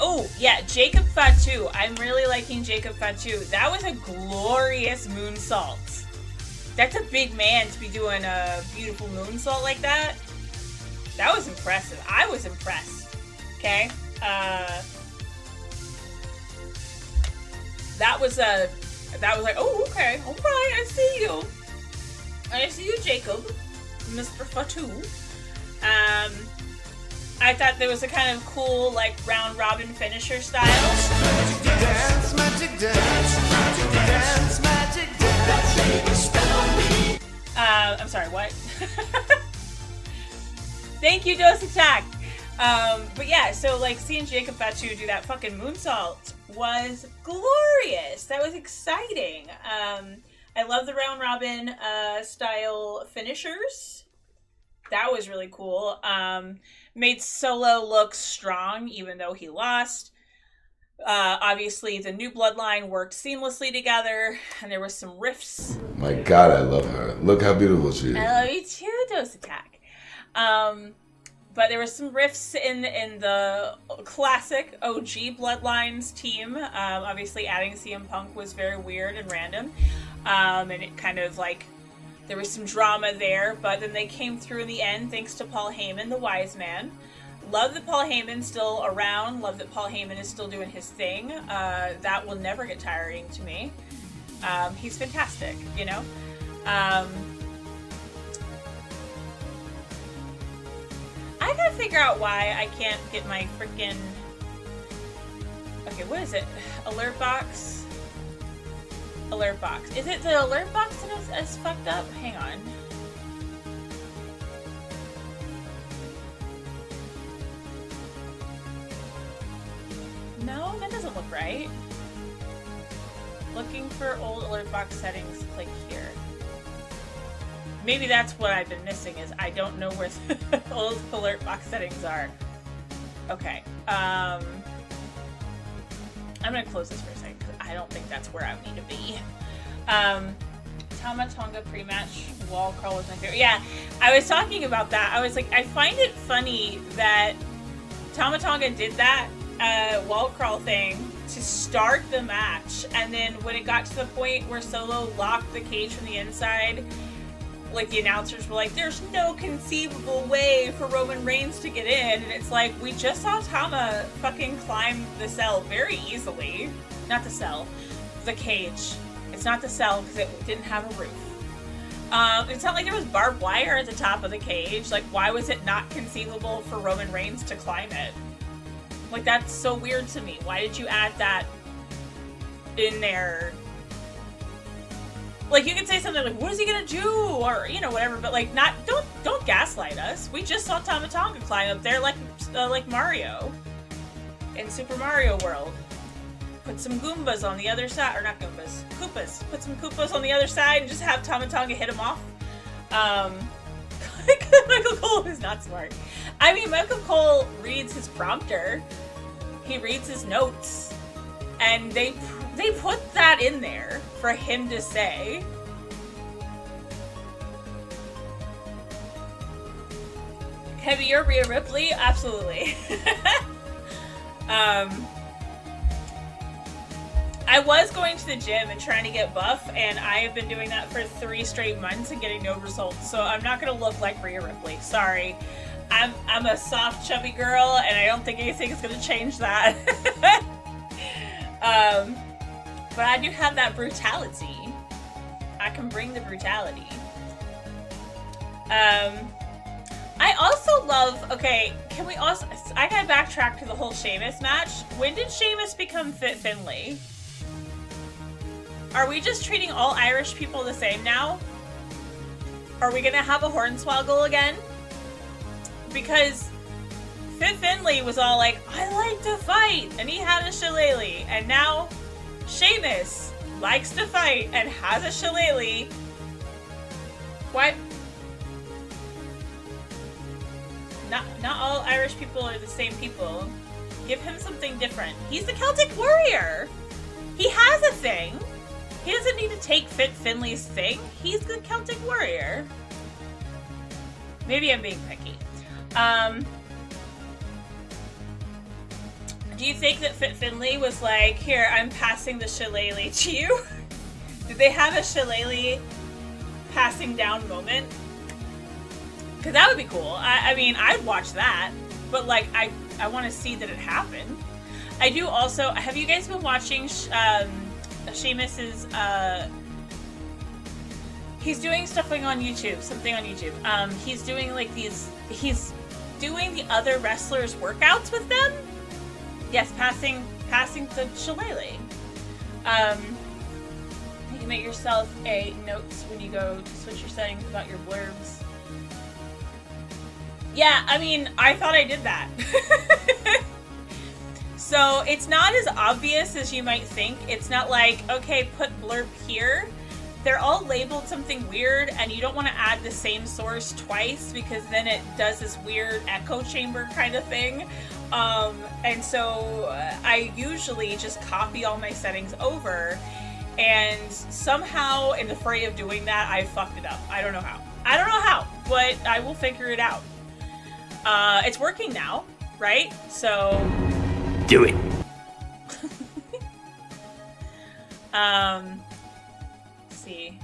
Oh, yeah, Jacob Fatu. I'm really liking Jacob Fatu. That was a glorious moonsault. That's a big man to be doing a beautiful moonsault like that. That was impressive. I was impressed. Okay? That was like, oh, okay. Alright, I see you. I see you, Jacob. Mr. Fatu. I thought there was a kind of cool, like, round-robin finisher style. Dance, magic dance. Dance, magic dance. I'm sorry, what? Thank you, Dose Attack! But yeah, so like seeing Jacob Fatu do that fucking moonsault was glorious. That was exciting. I love the round robin style finishers. That was really cool. Made Solo look strong even though he lost. Obviously the new bloodline worked seamlessly together and there was some riffs. My God, I love her. Look how beautiful she is. I love you too, Dose Attack. But there was some riffs in the classic OG Bloodlines team. Obviously adding CM Punk was very weird and random. And it kind of like, there was some drama there, but then they came through in the end thanks to Paul Heyman, the wise man. Love that Paul Heyman's still around. Love that Paul Heyman is still doing his thing. That will never get tiring to me. He's fantastic, you know? I gotta figure out why I can't get my freaking... Okay, what is it? Alert box? Alert box. Is it the alert box that is fucked up? Hang on. No, that doesn't look right. Looking for old alert box settings, click here. Maybe that's what I've been missing, is I don't know where the old alert box settings are. Okay. I'm gonna close this for a second, because I don't think that's where I need to be. Tama Tonga pre-match wall crawl was my favorite. Yeah, I was talking about that. I was like, I find it funny that Tama Tonga did that wall crawl thing to start the match, and then when it got to the point where Solo locked the cage from the inside, like the announcers were like, there's no conceivable way for Roman Reigns to get in, and it's like, we just saw Tama fucking climb the cell very easily. Not the cell, the cage. It's not the cell because it didn't have a roof. It's not like there was barbed wire at the top of the cage. Like, why was it not conceivable for Roman Reigns to climb it? Like, that's so weird to me. Why did you add that in there? Like, you could say something like, what is he gonna do? Or, you know, whatever, but like, don't gaslight us. We just saw Tama Tonga climb up there like Mario in Super Mario World. Put some Goombas on the other side, or not Goombas, Koopas. Put some Koopas on the other side and just have Tama Tonga hit him off. Michael Cole is not smart. I mean, Michael Cole reads his prompter. He reads his notes. And they put that in there for him to say. Heavy, you're Rhea Ripley? Absolutely. I was going to the gym and trying to get buff, and I have been doing that for 3 straight months and getting no results, so I'm not going to look like Rhea Ripley. Sorry. I'm a soft, chubby girl, and I don't think anything is going to change that. But I do have that brutality. I can bring the brutality. I also love, okay, can we also, I gotta backtrack to the whole Sheamus match. When did Sheamus become Fit Finlay? Are we just treating all Irish people the same now? Are we gonna have a hornswoggle again? Because Fit Finlay was all like, I like to fight, and he had a shillelagh, and now Sheamus likes to fight and has a shillelagh. What? Not all Irish people are the same people. Give him something different. He's the Celtic Warrior. He has a thing. He doesn't need to take Fit Finlay's thing. He's the Celtic Warrior. Maybe I'm being picky. Do you think that Fit Finlay was like, here, I'm passing the shillelagh to you? Did they have a shillelagh passing down moment? Because that would be cool. I mean, I'd watch that. But, like, I want to see that it happened. I do also... Have you guys been watching Sheamus's... He's doing something on YouTube. He's doing, like, these... He's doing the other wrestlers' workouts with them. Yes, passing passing to Shillelagh. You can make yourself a note when you go to switch your settings about your blurbs. Yeah, I mean, I thought I did that. So it's not as obvious as you might think. It's not like, okay, put blurb here. They're all labeled something weird, and you don't want to add the same source twice because then it does this weird echo chamber kind of thing. And so I usually just copy all my settings over, and somehow in the fray of doing that, I fucked it up. I don't know how. But I will figure it out. It's working now, right? So do it. Let's see.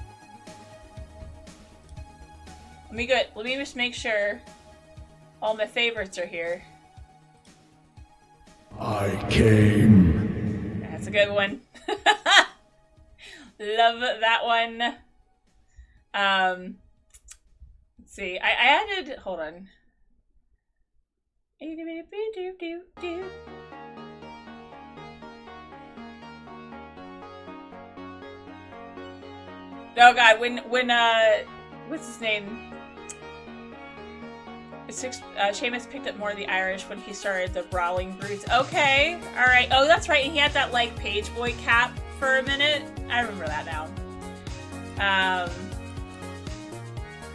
Let me just make sure all my favorites are here. I came. That's a good one. Love that one. Let's see. I added. Hold on. Oh god, when what's his name? Seamus picked up more of the Irish when he started the Brawling Brutes. Okay, alright. Oh, that's right, and he had that, like, page boy cap for a minute. I remember that now.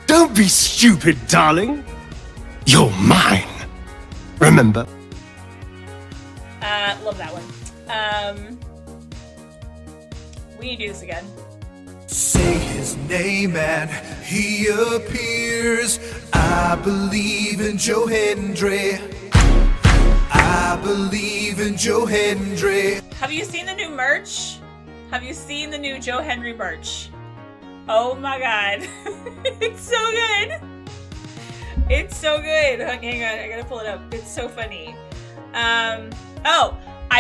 Don't be stupid, darling. You're mine. Remember? Love that one. We need to do this again. Say his name and he appears. I believe in Joe Hendry. I believe in Joe Hendry. Have you seen the new merch? Have you seen the new Joe Hendry merch? Oh my god. It's so good. It's so good. Hang on, I gotta pull it up. It's so funny.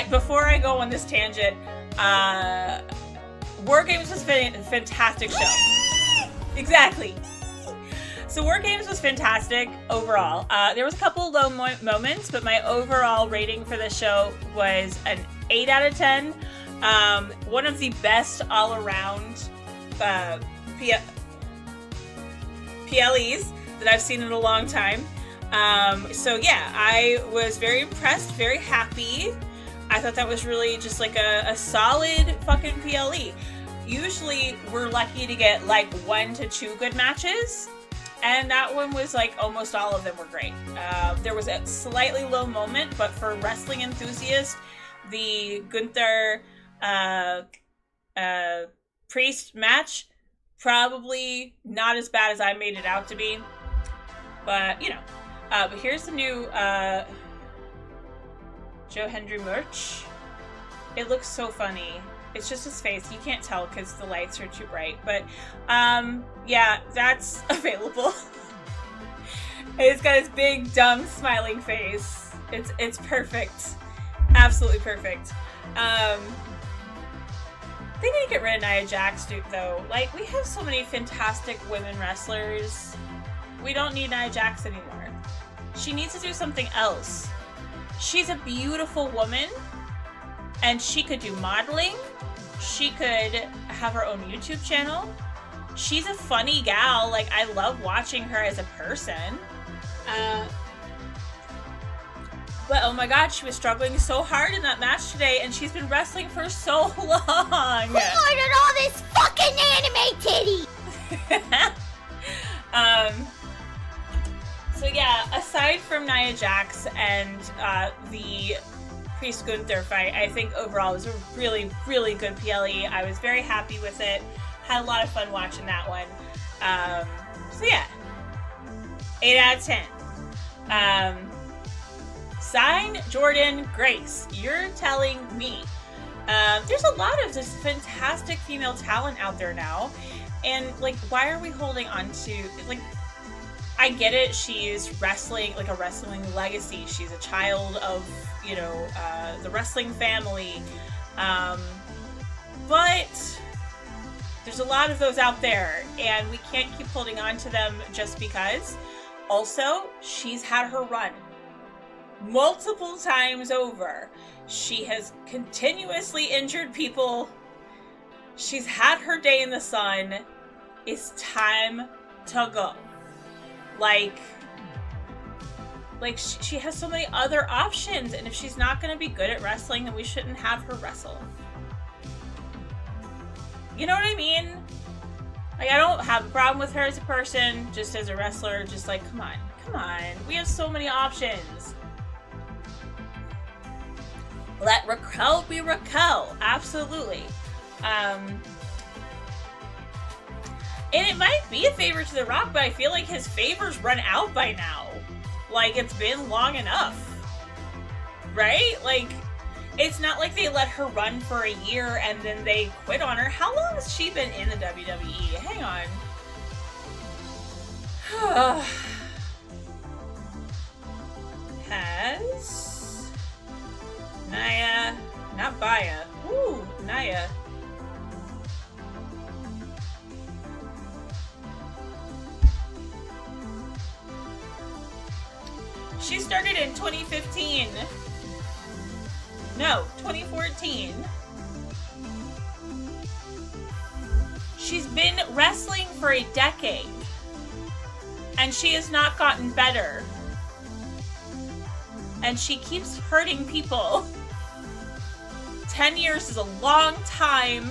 Before I go on this tangent, War Games was a fantastic show. Exactly. So War Games was fantastic overall. There was a couple low moments, but my overall rating for the show was an 8 out of 10. One of the best all-around PLEs that I've seen in a long time. So yeah, I was very impressed, very happy. I thought that was really just like a solid fucking PLE. Usually we're lucky to get like 1 to 2 good matches, and that one was like almost all of them were great. There was a slightly low moment, but for wrestling enthusiasts, the Gunther Priest match, probably not as bad as I made it out to be. But, you know. But here's the new Joe Hendry merch. It looks so funny. It's just his face. You can't tell because the lights are too bright. But, yeah, that's available. It's got his big, dumb, smiling face. It's perfect. Absolutely perfect. They need to get rid of Nia Jax, dude, though. Like, we have so many fantastic women wrestlers. We don't need Nia Jax anymore. She needs to do something else. She's a beautiful woman, and she could do modeling. She could have her own YouTube channel. She's a funny gal. Like, I love watching her as a person. But oh my god, she was struggling so hard in that match today, and she's been wrestling for so long. Who ordered all this fucking anime titty? So yeah, aside from Nia Jax and the Priest Gunther fight, I think overall it was a really, really good PLE. I was very happy with it. Had a lot of fun watching that one. So yeah, 8 out of 10. Sign Jordan Grace. You're telling me. There's a lot of this fantastic female talent out there now. And, like, why are we holding on to, like, I get it, she's wrestling, like a wrestling legacy. She's a child of, you know, the wrestling family. But there's a lot of those out there, and we can't keep holding on to them just because. Also, she's had her run. multiple times over. She has continuously injured people. She's had her day in the sun. It's time to go. Like she has so many other options, and if she's not going to be good at wrestling, then we shouldn't have her wrestle. You know what I mean? Like, I don't have a problem with her as a person, just as a wrestler, just like, come on. We have so many options. Let Raquel be Raquel. Absolutely. And it might be a favor to The Rock, but I feel like his favor's run out by now. Like, it's been long enough. Right? Like, it's not like they let her run for a year and then they quit on her. How long has she been in the WWE? Hang on. Has Naya, not Baya. Ooh, Naya. She started in 2015. No, 2014. She's been wrestling for a decade. And she has not gotten better. And she keeps hurting people. 10 years is a long time.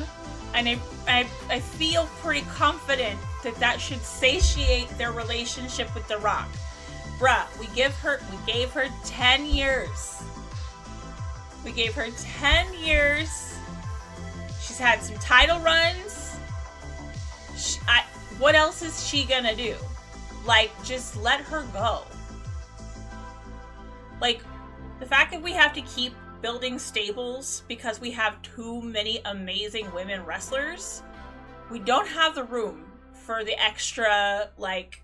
And I feel pretty confident that should satiate their relationship with The Rock. Bruh, we gave her 10 years. We gave her 10 years. She's had some title runs. What else is she gonna do? Like, just let her go. Like, the fact that we have to keep building stables because we have too many amazing women wrestlers, we don't have the room for the extra, like,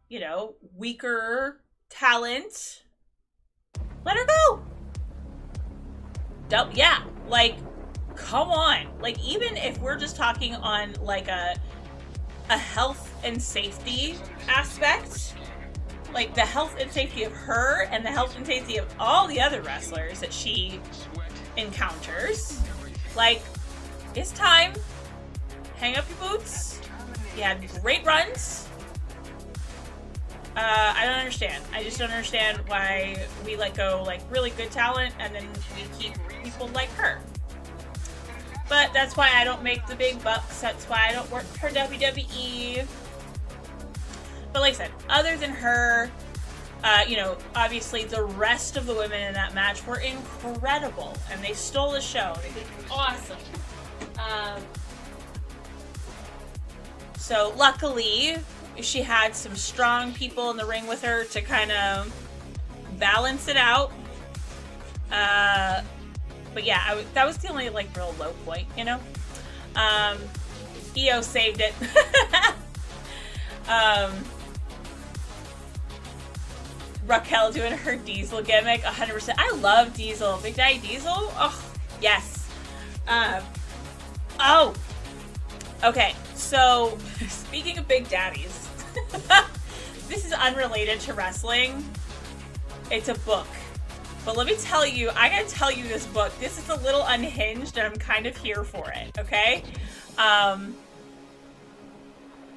you know, weaker talent. Let her go. Yeah, like, come on. Like, even if we're just talking on, like, a health and safety aspect, like, the health and safety of her and the health and safety of all the other wrestlers that she encounters, like, it's time. Hang up your boots. You had great runs. I don't understand. I just don't understand why we let go, like, really good talent and then we keep people like her. But that's why I don't make the big bucks. That's why I don't work for WWE. But like I said, other than her, you know, obviously the rest of the women in that match were incredible. And they stole the show. They did awesome. So luckily, she had some strong people in the ring with her to kind of balance it out. But yeah, that was the only, like, real low point, you know? EO saved it. Raquel doing her Diesel gimmick, 100%. I love Diesel. Big Daddy Diesel? Oh, yes. Oh! Okay, so, speaking of Big Daddies, this is unrelated to wrestling. It's a book. But let me tell you, I gotta tell you this book. This is a little unhinged, and I'm kind of here for it, okay?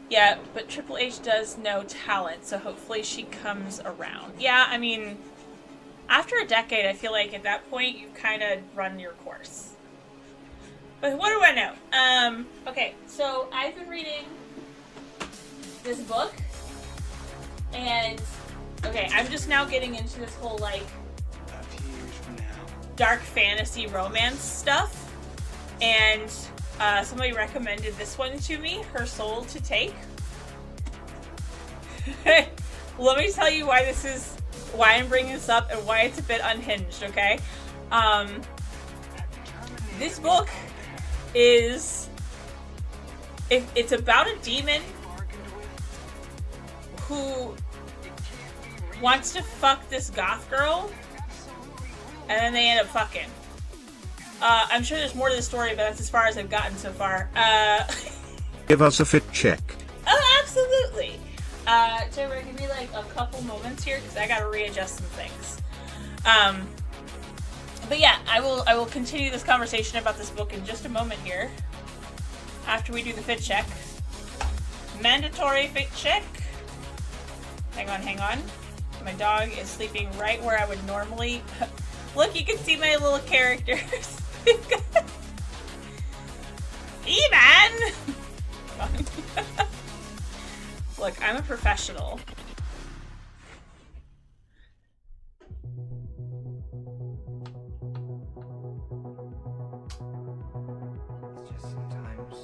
Yeah, but Triple H does know talent, so hopefully she comes around. Yeah, I mean, after a decade, I feel like at that point, you've kind of run your course. But what do I know? Okay, so I've been reading this book, and, okay, I'm just now getting into this whole, like, dark fantasy romance stuff, and somebody recommended this one to me, Her Soul to Take. Let me tell you why I'm bringing this up and why it's a bit unhinged, okay? This book is, it's about a demon who wants to fuck this goth girl, and then they end up fucking. I'm sure there's more to the story, but that's as far as I've gotten so far. Give us a fit check. Oh, absolutely. Trevor, give me like a couple moments here, because I gotta readjust some things. But yeah, I will continue this conversation about this book in just a moment here. After we do the fit check. Mandatory fit check. Hang on. My dog is sleeping right where I would normally... Look, you can see my little characters. Even! Look, I'm a professional. It's just sometimes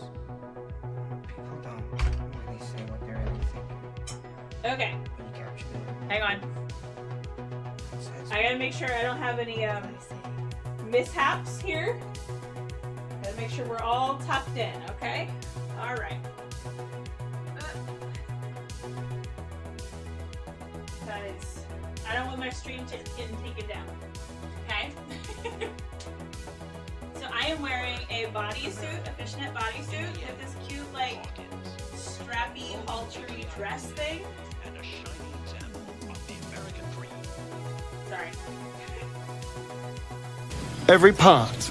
people don't really say what they're really thinking. Okay. When you capture them. Hang on. I gotta make sure I don't have any mishaps here. Gotta make sure we're all tucked in, okay? Alright. That is... I don't want my stream getting taken down. Okay? So I am wearing a bodysuit, a fishnet bodysuit with this cute, like, strappy, haltery dress thing. Sorry. Every part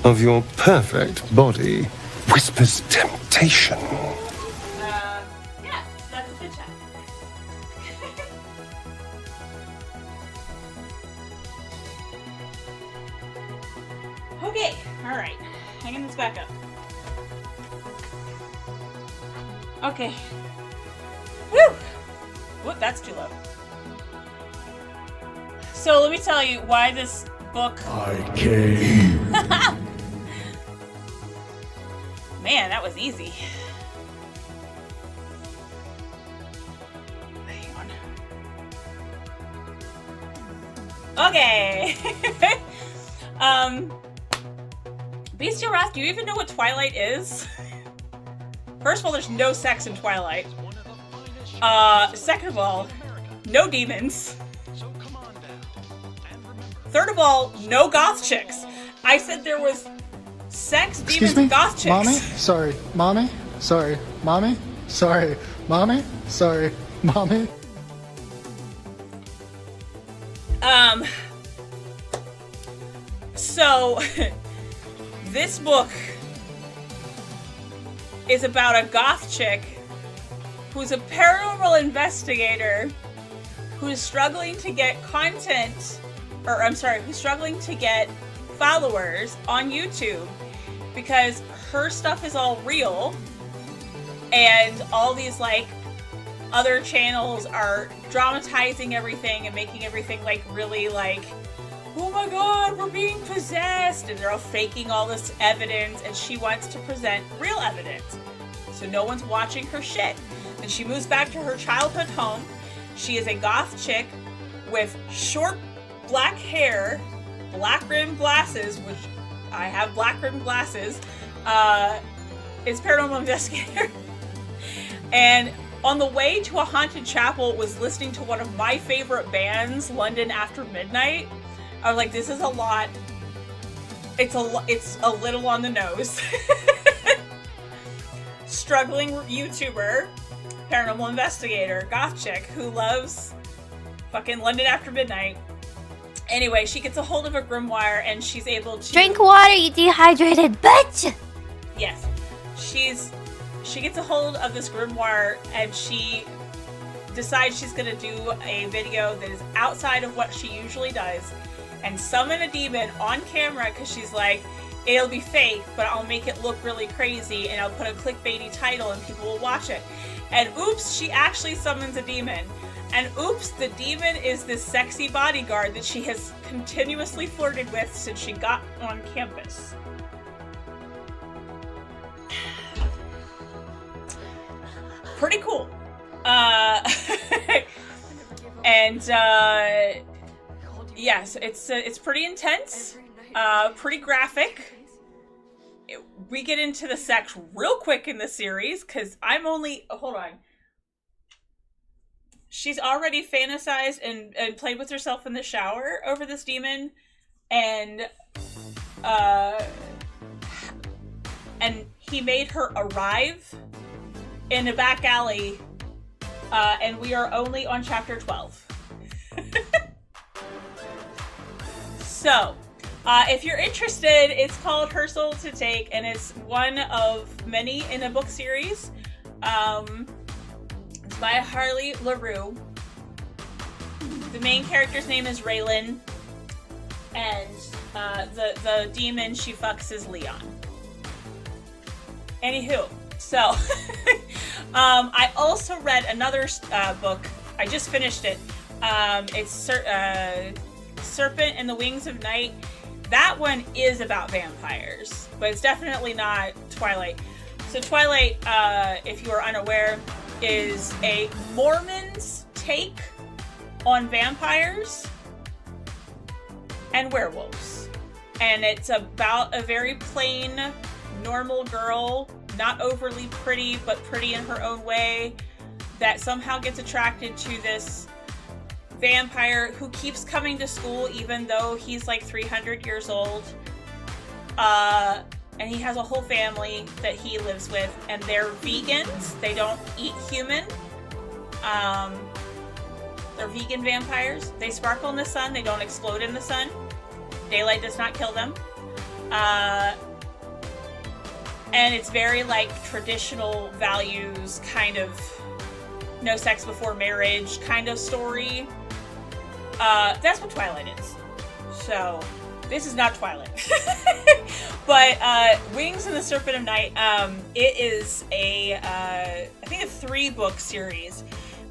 of your perfect body whispers temptation. Yeah, that's a fit check. Okay, alright. Hanging this back up. Okay. Woo! Whoop, that's too low. So let me tell you why this book... I came. Man, that was easy. Hang on. Okay. Bestial Wrath, do you even know what Twilight is? First of all, there's no sex in Twilight. Second of all, no demons. Third of all, no goth chicks. I said there was sex, demons, and goth chicks. Mommy? Sorry. Mommy? Sorry. Mommy? Sorry. Mommy? Sorry. Mommy? So, this book is about a goth chick who's a paranormal investigator who's struggling to get content, or I'm sorry, who's struggling to get followers on YouTube because her stuff is all real and all these like other channels are dramatizing everything and making everything like really like, oh my god, we're being possessed, and they're all faking all this evidence, and she wants to present real evidence so no one's watching her shit. And she moves back to her childhood home. She is a goth chick with short black hair, black rimmed glasses, which I have black rimmed glasses, is paranormal investigator. And on the way to a haunted chapel was listening to one of my favorite bands, London After Midnight. I was like, this is a lot. It's a little on the nose. Struggling YouTuber, paranormal investigator, goth chick who loves fucking London After Midnight. Anyway, she gets a hold of a grimoire and she's able to... Drink water, you dehydrated bitch! Yes. She gets a hold of this grimoire and she decides she's gonna do a video that is outside of what she usually does and summon a demon on camera because she's like, it'll be fake, but I'll make it look really crazy and I'll put a clickbaity title and people will watch it. And oops, she actually summons a demon. And oops, the demon is this sexy bodyguard that she has continuously flirted with since she got on campus. Pretty cool. Yes, it's pretty intense, pretty graphic. We get into the sex real quick in the series because I'm only... Hold on. She's already fantasized and played with herself in the shower over this demon, and he made her arrive in a back alley, and we are only on chapter 12. So, if you're interested, it's called Her Soul to Take, and it's one of many in a book series. It's by Harley LaRue. The main character's name is Raylan, and the demon she fucks is Leon. Anywho, so I also read another book. I just finished it. It's Serpent and the Wings of Night. That one is about vampires, but it's definitely not Twilight. So Twilight, if you are unaware, is a Mormon's take on vampires and werewolves. And it's about a very plain, normal girl, not overly pretty, but pretty in her own way, that somehow gets attracted to this vampire who keeps coming to school even though he's like 300 years old. And he has a whole family that he lives with, and they're vegans. They don't eat human. They're vegan vampires. They sparkle in the sun. They don't explode in the sun. Daylight does not kill them. And it's very like traditional values, kind of no sex before marriage kind of story. That's what Twilight is. So this is not Twilight. But Wings and the Serpent of Night, it is I think a 3-book series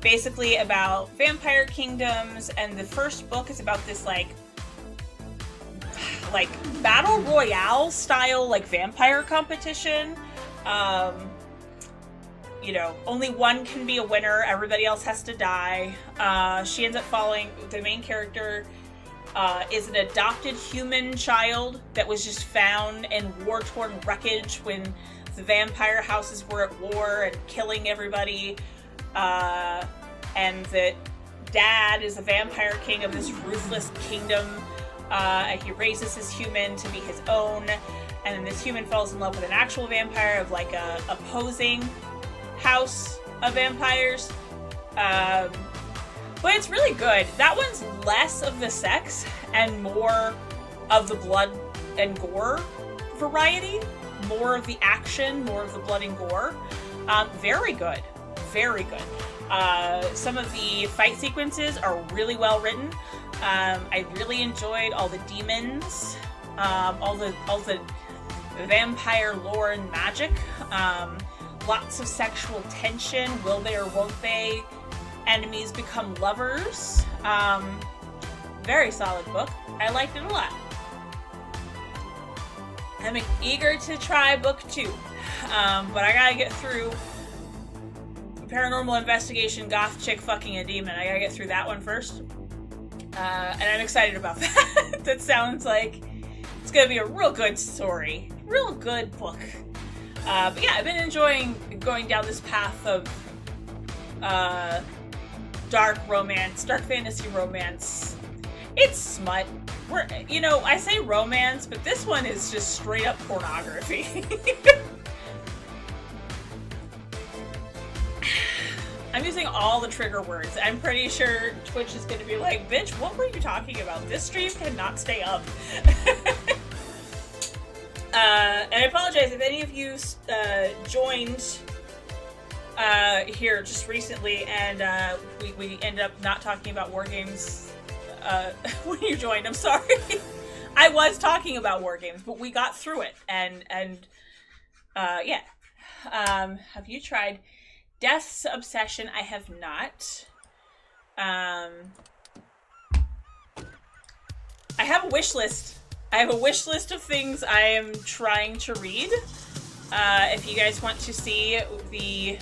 basically about vampire kingdoms, and the first book is about this like battle royale style like vampire competition. You know, only one can be a winner, everybody else has to die. She ends up following the main character. Is an adopted human child that was just found in war-torn wreckage when the vampire houses were at war and killing everybody. And the dad is a vampire king of this ruthless kingdom. And he raises his human to be his own. And then this human falls in love with an actual vampire of like a opposing house of vampires. But it's really good. That one's less of the sex and more of the blood and gore variety. More of the action, more of the blood and gore. Very good. Very good. Some of the fight sequences are really well written. I really enjoyed all the demons, all the vampire lore and magic. Lots of sexual tension. Will they or won't they? Enemies become lovers. Very solid book. I liked it a lot. I'm eager to try book 2. But I gotta get through Paranormal Investigation, Goth Chick Fucking a Demon. I gotta get through that one first. And I'm excited about that. That sounds like it's gonna be a real good story. Real good book. But yeah, I've been enjoying going down this path of dark romance, dark fantasy romance. It's smut. I say romance, but this one is just straight up pornography. I'm using all the trigger words. I'm pretty sure Twitch is going to be like, bitch, what were you talking about? This stream cannot stay up. And I apologize if any of you joined here just recently and we ended up not talking about War Games when you joined. I'm sorry. I was talking about War Games, but we got through it. And yeah. Have you tried Death's Obsession? I have not. I have a wish list. I have a wish list of things I am trying to read. If you guys want to see the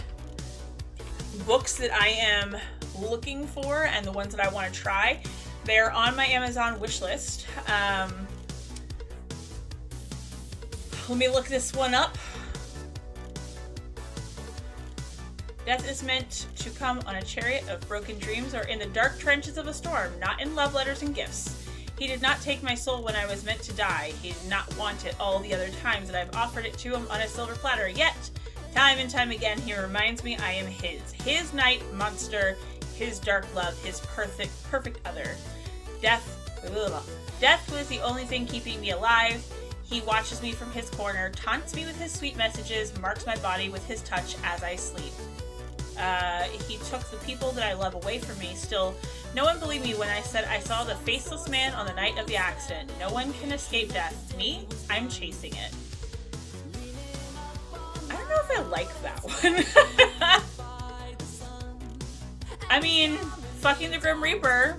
books that I am looking for and the ones that I want to try, they're on my Amazon wish list. Let me look this one up. Death is meant to come on a chariot of broken dreams or in the dark trenches of a storm, not in love letters and gifts. He did not take my soul when I was meant to die. He did not want it all the other times that I've offered it to him on a silver platter. Yet, time and time again, he reminds me I am his. His night monster, his dark love, his perfect other. Death Ugh. Death was the only thing keeping me alive. He watches me from his corner, taunts me with his sweet messages, marks my body with his touch as I sleep. He took the people that I love away from me. Still, no one believed me when I said I saw the faceless man on the night of the accident. No one can escape death. Me? I'm chasing it. I don't know if I like that one. I mean, fucking the Grim Reaper.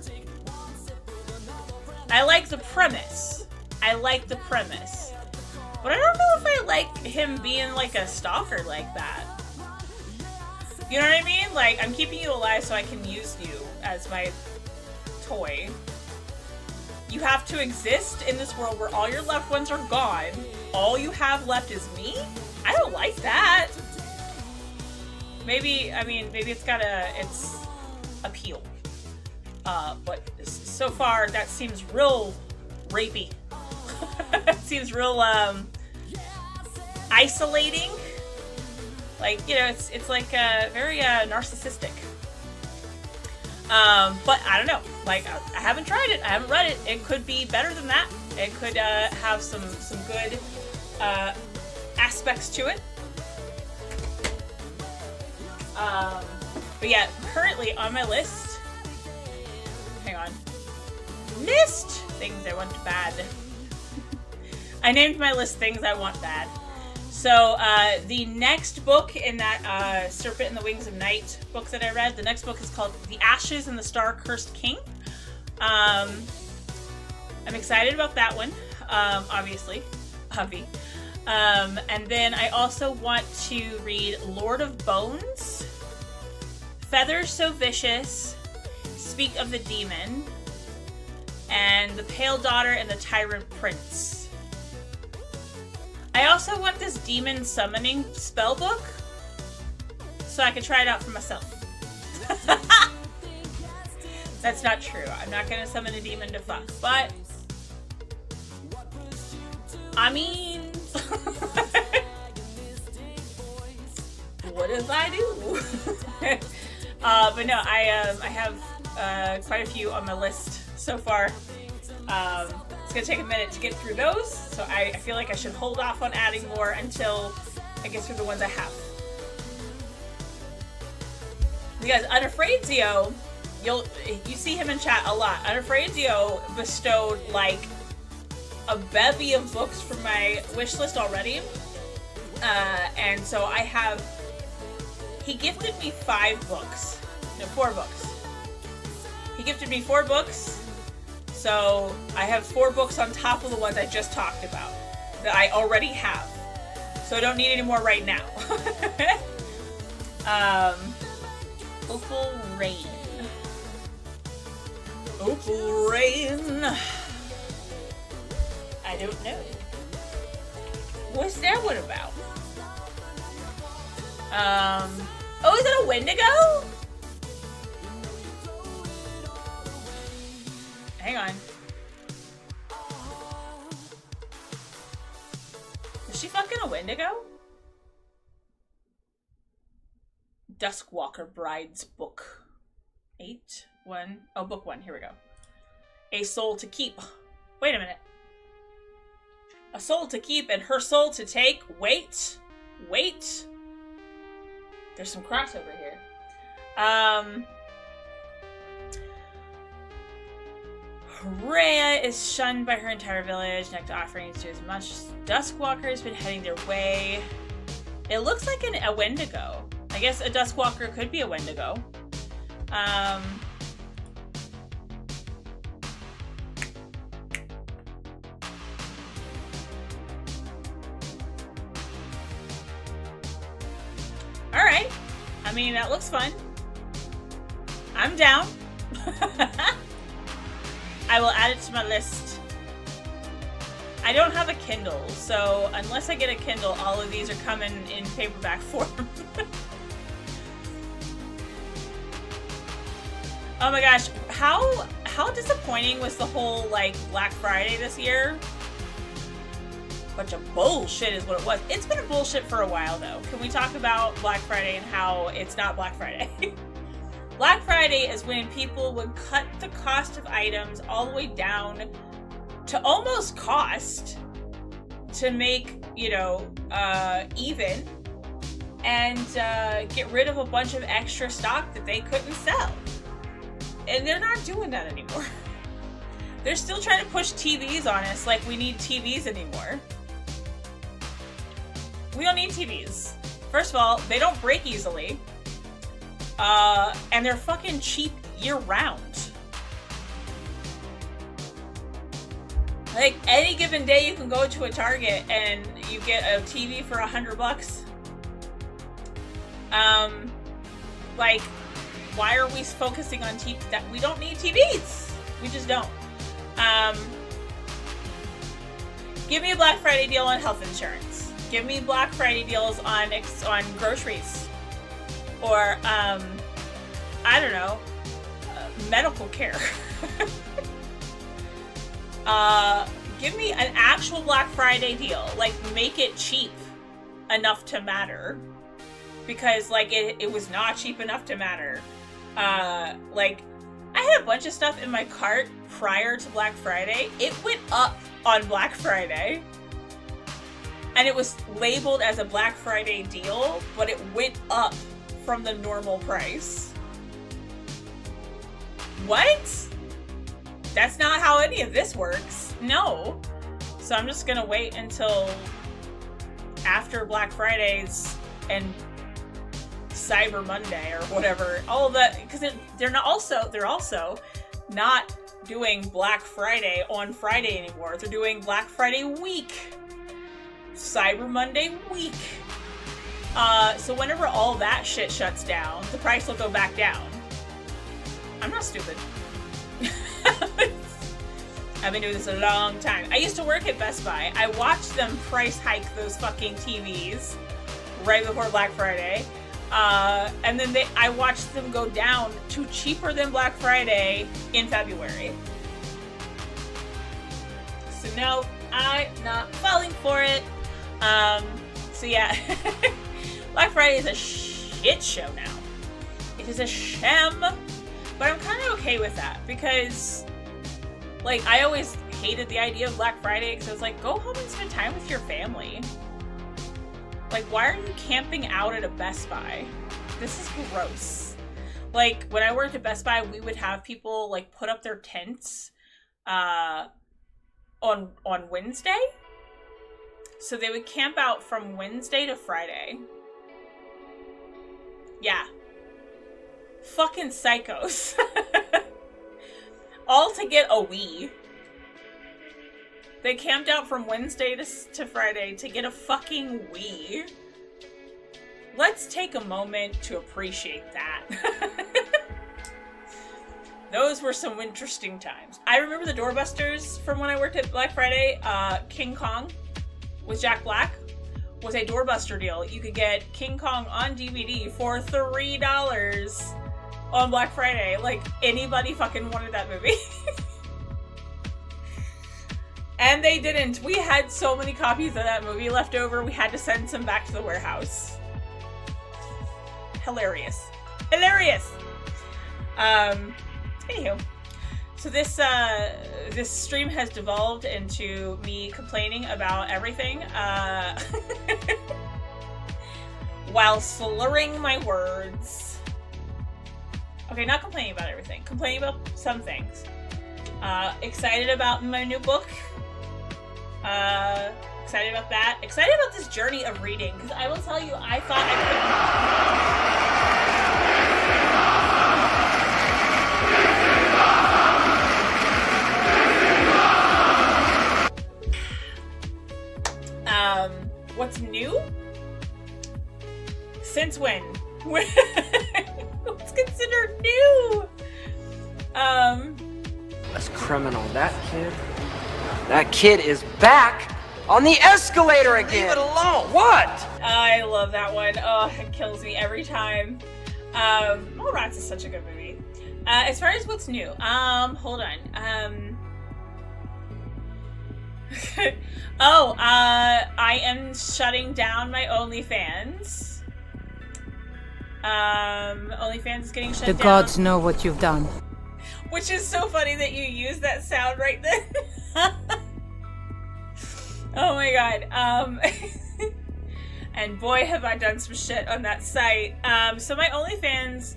I like the premise. I like the premise. But I don't know if I like him being like a stalker like that. You know what I mean? Like, I'm keeping you alive so I can use you as my toy. You have to exist in this world where all your loved ones are gone. All you have left is me? I don't like that. Maybe, I mean, maybe it's got its appeal. But so far, that seems real rapey. It seems real, isolating. Like, you know, it's like very narcissistic. But I don't know. Like, I haven't tried it. I haven't read it. It could be better than that. It could have some good aspects to it. But yeah, currently on my list. Hang on. List things I want bad. I named my list things I want bad. So, the next book in that Serpent and the Wings of Night book that I read, the next book is called The Ashes and the Star-Cursed King. I'm excited about that one, obviously. And then I also want to read Lord of Bones, Feathers So Vicious, Speak of the Demon, and The Pale Daughter and the Tyrant Prince. I also want this demon summoning spell book so I can try it out for myself. That's not true. I'm not going to summon a demon to fuck, but I mean, what if I do? But no, I have quite a few on my list so far. It's gonna take a minute to get through those, so I feel like I should hold off on adding more until I get through the ones I have. Because Unafraidzio, you see him in chat a lot. Unafraidzio bestowed like a bevy of books from my wish list already, and so he gifted me 4 books. He gifted me 4 books. So I have 4 books on top of the ones I just talked about that I already have. So I don't need any more right now. Opal Rain. Opal Rain. I don't know. What's that one about? Oh, is it a Wendigo? Hang on. Is she fucking a Wendigo? Duskwalker Bride's book. 8-1. Oh, book 1. Here we go. A soul to keep. Wait a minute. A soul to keep and her soul to take. Wait. There's some crossover here. Rhea is shunned by her entire village, next to offerings to as much. Duskwalker has been heading their way. It looks like a Wendigo. I guess a Duskwalker could be a Wendigo. Alright. I mean, that looks fun. I'm down. I will add it to my list. I don't have a Kindle, so unless I get a Kindle, all of these are coming in paperback form. Oh my gosh, how disappointing was the whole, like, Black Friday this year? Bunch of bullshit is what it was. It's been a bullshit for a while, though. Can we talk about Black Friday and how it's not Black Friday? Black Friday is when people would cut the cost of items all the way down to almost cost to make, you know, even, and get rid of a bunch of extra stock that they couldn't sell. And they're not doing that anymore. They're still trying to push TVs on us like we need TVs anymore. We don't need TVs. First of all, they don't break easily. And they're fucking cheap year-round. Like, any given day you can go to a Target and you get a TV for $100. Like, why are we focusing on TV? That we don't need TVs. We just don't. Give me a Black Friday deal on health insurance. Give me Black Friday deals on groceries. Or, I don't know, medical care. Give me an actual Black Friday deal. Like, make it cheap enough to matter. Because, like, it was not cheap enough to matter. Like, I had a bunch of stuff in my cart prior to Black Friday. It went up on Black Friday. And it was labeled as a Black Friday deal, but it went up from the normal price. What? That's not how any of this works. No. So I'm just gonna wait until after Black Fridays and Cyber Monday or whatever. All that, because they're also not doing Black Friday on Friday anymore. They're doing Black Friday week, Cyber Monday week. So whenever all that shit shuts down, the price will go back down. I'm not stupid. I've been doing this a long time. I used to work at Best Buy. I watched them price hike those fucking TVs right before Black Friday. And then I watched them go down to cheaper than Black Friday in February. So no, I'm not falling for it. So yeah. Black Friday is a shit show now. It is a sham, but I'm kind of okay with that because, like, I always hated the idea of Black Friday because I was like, go home and spend time with your family. Like, why are you camping out at a Best Buy? This is gross. Like, when I worked at Best Buy, we would have people, like, put up their tents on Wednesday. So they would camp out from Wednesday to Friday. Yeah. Fucking psychos. All to get a Wii. They camped out from Wednesday to Friday to get a fucking Wii. Let's take a moment to appreciate that. Those were some interesting times. I remember the doorbusters from when I worked at Black Friday. King Kong with Jack Black was a doorbuster deal. You could get King Kong on DVD for $3 on Black Friday. Like, anybody fucking wanted that movie. And they didn't. We had so many copies of that movie left over, we had to send some back to the warehouse. Hilarious. Hilarious! Anywho. So this stream has devolved into me complaining about everything, while slurring my words. Okay, not complaining about everything. Complaining about some things. Excited about my new book. Excited about that. Excited about this journey of reading, because I will tell you, I thought I couldn't. What's new? Since when? What's considered new? That's criminal. That kid is back on the escalator again. Leave it alone. What? I love that one. Oh, it kills me every time. Mallrats is such a good movie. As far as what's new, hold on. I am shutting down my OnlyFans. OnlyFans is getting shut The down. gods know what you've done. Which is so funny that you use that sound right then. Oh my god. And boy, have I done some shit on that site. So my OnlyFans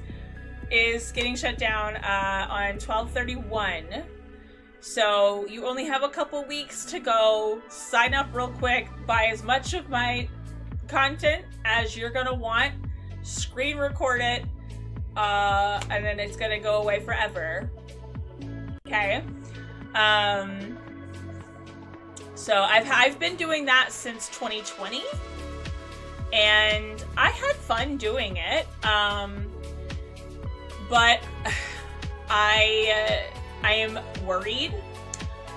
is getting shut down on 12/31. So you only have a couple weeks to go. Sign up real quick. Buy as much of my content as you're gonna want. Screen record it. And then it's gonna go away forever. Okay. So I've been doing that since 2020. And I had fun doing it. But I am worried.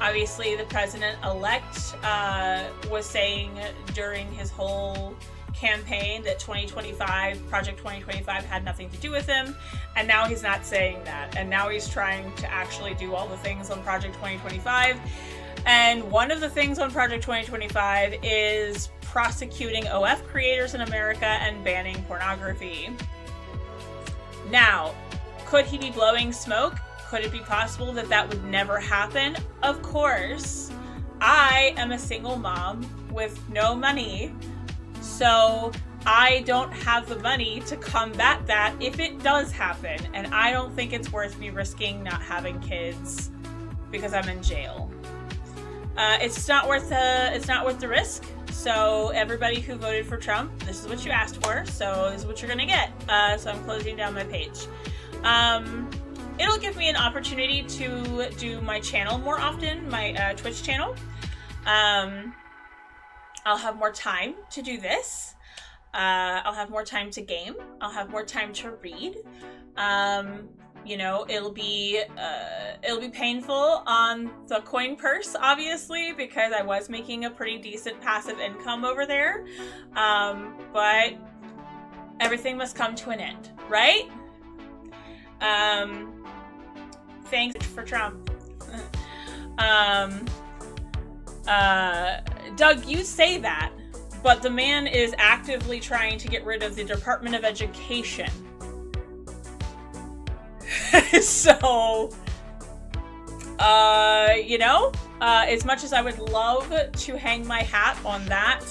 Obviously, the president-elect was saying during his whole campaign that Project 2025 had nothing to do with him, and now he's not saying that. And now he's trying to actually do all the things on Project 2025. And one of the things on Project 2025 is prosecuting OF creators in America and banning pornography. Now, could he be blowing smoke? Could it be possible that that would never happen? Of course. I am a single mom with no money, so I don't have the money to combat that if it does happen, and I don't think it's worth me risking not having kids because I'm in jail. It's not worth the risk. So everybody who voted for Trump, this is what you asked for, so this is what you're gonna get. So I'm closing down my page. It'll give me an opportunity to do my channel more often, my Twitch channel. I'll have more time to do this. I'll have more time to game. I'll have more time to read. You know, it'll be painful on the coin purse, obviously, because I was making a pretty decent passive income over there. But everything must come to an end, right? Thanks for Trump. Doug, you say that, but the man is actively trying to get rid of the Department of Education. So, you know, as much as I would love to hang my hat on that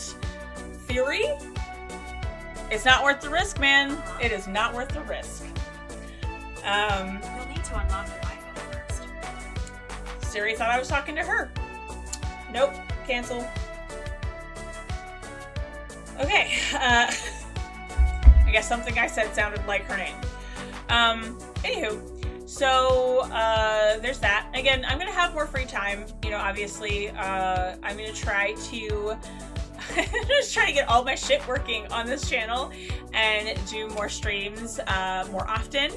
theory, it's not worth the risk, man. It is not worth the risk. You'll need to unlock your iPhone first. Siri thought I was talking to her. Nope, cancel. Okay, I guess something I said sounded like her name. Anywho, so, there's that. Again, I'm gonna have more free time, you know, obviously. I'm gonna try to just try to get all my shit working on this channel and do more streams, more often.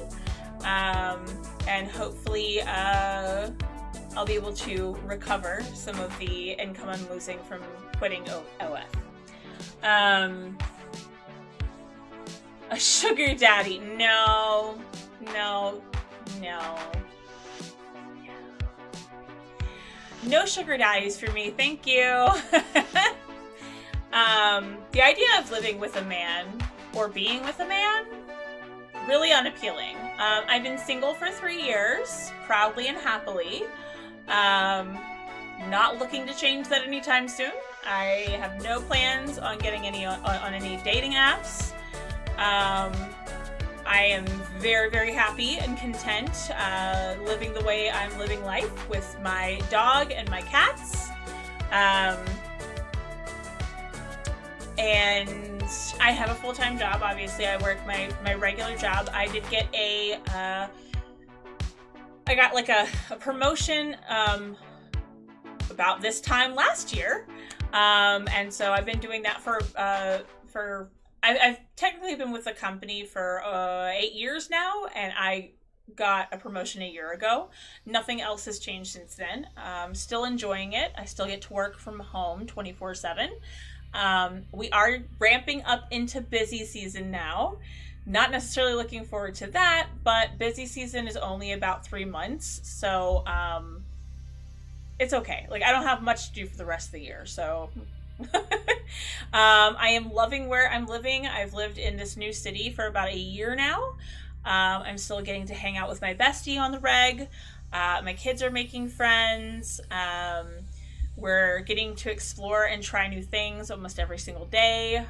And hopefully, I'll be able to recover some of the income I'm losing from quitting OF. A sugar daddy. No. No sugar daddies for me, thank you. The idea of living with a man or being with a man, really unappealing. I've been single for 3 years, proudly and happily. Not looking to change that anytime soon. I have no plans on getting on any dating apps. I am very, very happy and content living the way I'm living life with my dog and my cats. And I have a full-time job, obviously. I work my regular job. I did get I got like a promotion about this time last year. And so I've been doing that for I've technically been with the company for 8 years now, and I got a promotion a year ago. Nothing else has changed since then. Still enjoying it. I still get to work from home 24/7. We are ramping up into busy season now. Not necessarily looking forward to that, but busy season is only about 3 months, so it's okay. Like, I don't have much to do for the rest of the year, so I am loving where I'm living. I've lived in this new city for about a year now. I'm still getting to hang out with my bestie on the reg. My kids are making friends. We're getting to explore and try new things almost every single day.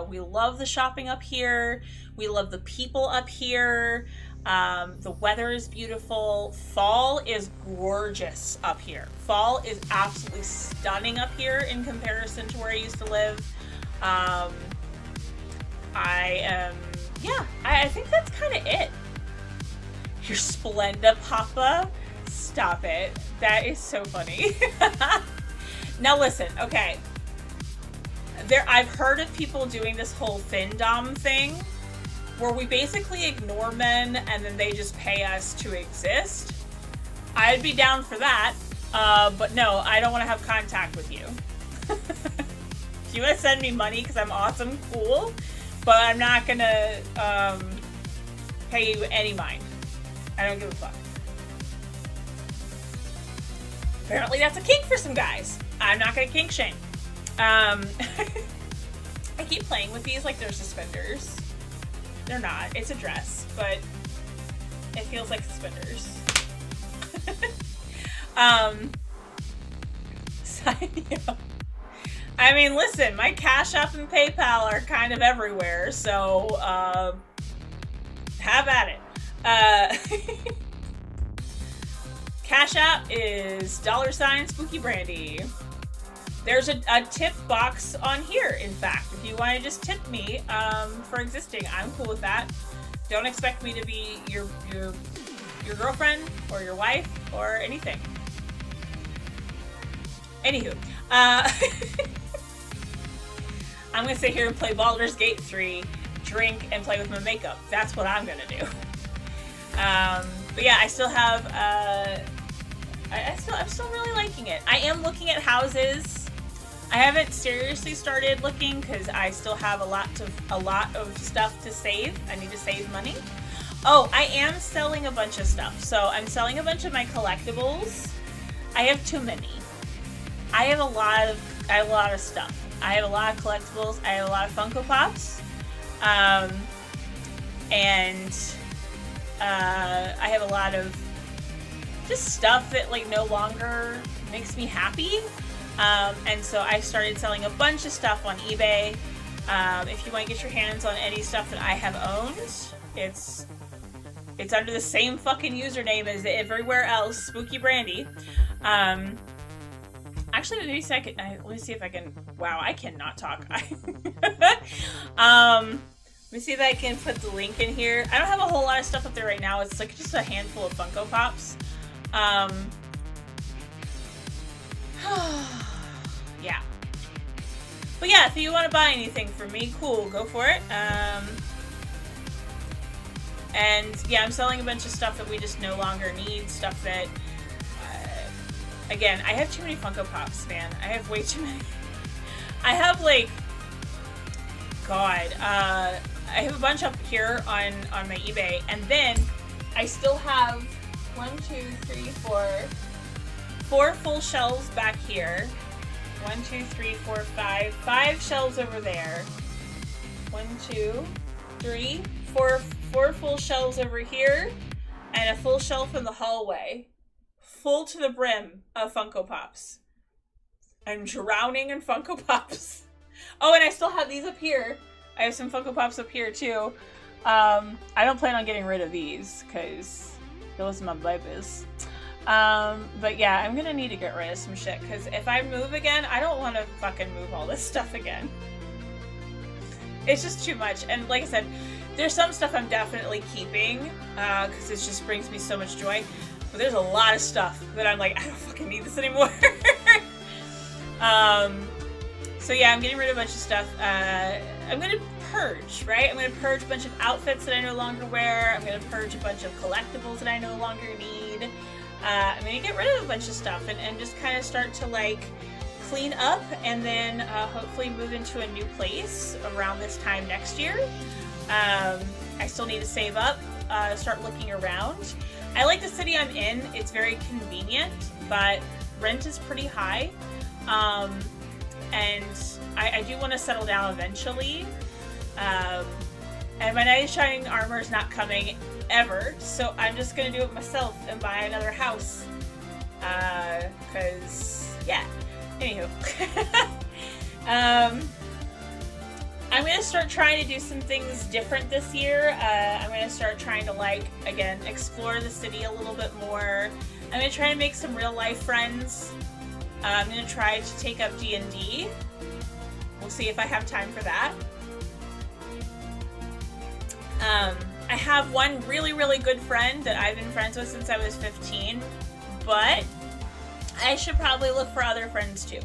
We love the shopping up here. We love the people up here. The weather is beautiful. Fall is gorgeous up here. Fall is absolutely stunning up here in comparison to where I used to live. I think that's kind of it. Your Splenda Papa. Stop it. That is so funny. Now listen, okay. I've heard of people doing this whole findom thing, where we basically ignore men and then they just pay us to exist. I'd be down for that, but no, I don't want to have contact with you. If you want to send me money because I'm awesome, cool, but I'm not gonna pay you any mind. I don't give a fuck. Apparently that's a kink for some guys. I'm not gonna kink shame. I keep playing with these like they're suspenders. They're not. It's a dress, but it feels like suspenders. I mean, listen, my Cash App and PayPal are kind of everywhere, so have at it. Cash App is $SpookyBrandy. There's a tip box on here, in fact. If you want to just tip me for existing, I'm cool with that. Don't expect me to be your girlfriend or your wife or anything. Anywho, I'm going to sit here and play Baldur's Gate 3, drink, and play with my makeup. That's what I'm going to do. But yeah, I still have... I'm still really liking it. I am looking at houses. I haven't seriously started looking because I still have a lot of stuff to save. I need to save money. Oh, I am selling a bunch of stuff. So I'm selling a bunch of my collectibles. I have too many. I have a lot of stuff. I have a lot of collectibles. I have a lot of Funko Pops. And I have a lot of just stuff that like no longer makes me happy. And so I started selling a bunch of stuff on eBay. If you want to get your hands on any stuff that I have owned, it's under the same fucking username as everywhere else, Spooky Brandy. Actually, let me see if I can. Wow, I cannot talk. Let me see if I can put the link in here. I don't have a whole lot of stuff up there right now. It's like just a handful of Funko Pops. Yeah. But yeah, if you want to buy anything from me, cool, go for it. And yeah, I'm selling a bunch of stuff that we just no longer need. Stuff that, again, I have too many Funko Pops, man. I have way too many. I have like, God, I have a bunch up here on my eBay, and then I still have 4 full shelves back here. 5 shelves over there. 4 full shelves over here, and a full shelf in the hallway, full to the brim of Funko Pops. I'm drowning in Funko Pops. Oh, and I still have these up here. I have some Funko Pops up here too. I don't plan on getting rid of these because those are my babies. But yeah, I'm gonna need to get rid of some shit because if I move again, I don't want to fucking move all this stuff again. It's just too much. And like I said, there's some stuff I'm definitely keeping because it just brings me so much joy. But there's a lot of stuff that I'm like, I don't fucking need this anymore. So yeah, I'm getting rid of a bunch of stuff. I'm gonna purge, right? I'm gonna purge a bunch of outfits that I no longer wear. I'm gonna purge a bunch of collectibles that I no longer need. I'm gonna get rid of a bunch of stuff and just kind of start to like clean up and then hopefully move into a new place around this time next year. I still need to save up, start looking around. I like the city I'm in. It's very convenient, but rent is pretty high. and I do want to settle down eventually. And my knight in shining armor is not coming ever, so I'm just gonna do it myself and buy another house. Cause yeah. Anywho. I'm gonna start trying to do some things different this year. I'm gonna start trying to, like, again, explore the city a little bit more. I'm gonna try to make some real life friends. I'm gonna try to take up D&D. We'll see if I have time for that. I have one really, really good friend that I've been friends with since I was 15, but I should probably look for other friends too.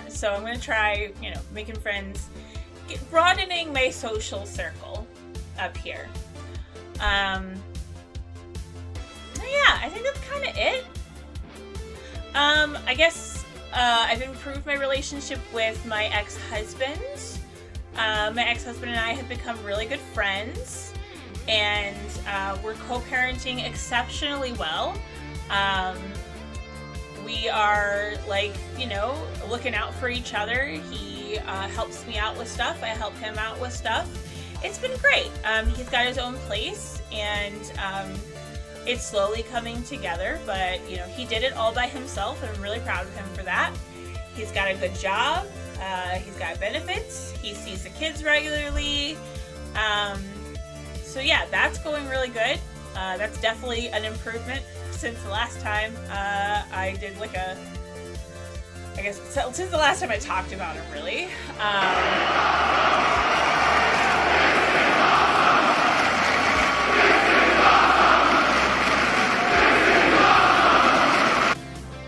So I'm gonna try, you know, making friends, broadening my social circle up here. Yeah, I think that's kind of it. I guess I've improved my relationship with my ex-husband. My ex-husband and I have become really good friends, and we're co-parenting exceptionally well. We are, like, you know, looking out for each other. He helps me out with stuff. I help him out with stuff. It's been great. He's got his own place, and it's slowly coming together, but, you know, he did it all by himself, and I'm really proud of him for that. He's got a good job. He's got benefits. He sees the kids regularly. So yeah, that's going really good. That's definitely an improvement since the last time I did, like, I guess since the last time I talked about him, really.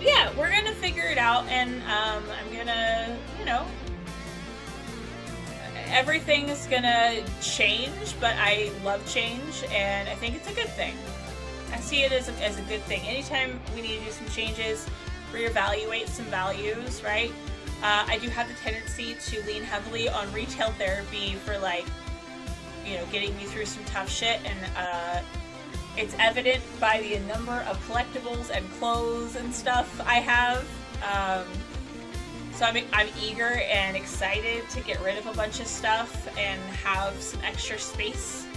Yeah, we're gonna figure it out, and I'm gonna, you know, everything's gonna change, but I love change, and I think it's a good thing. I see it as a good thing. Anytime we need to do some changes, reevaluate some values, right? I do have the tendency to lean heavily on retail therapy for, like, you know, getting me through some tough shit, and it's evident by the number of collectibles and clothes and stuff I have. So I'm eager and excited to get rid of a bunch of stuff and have some extra space.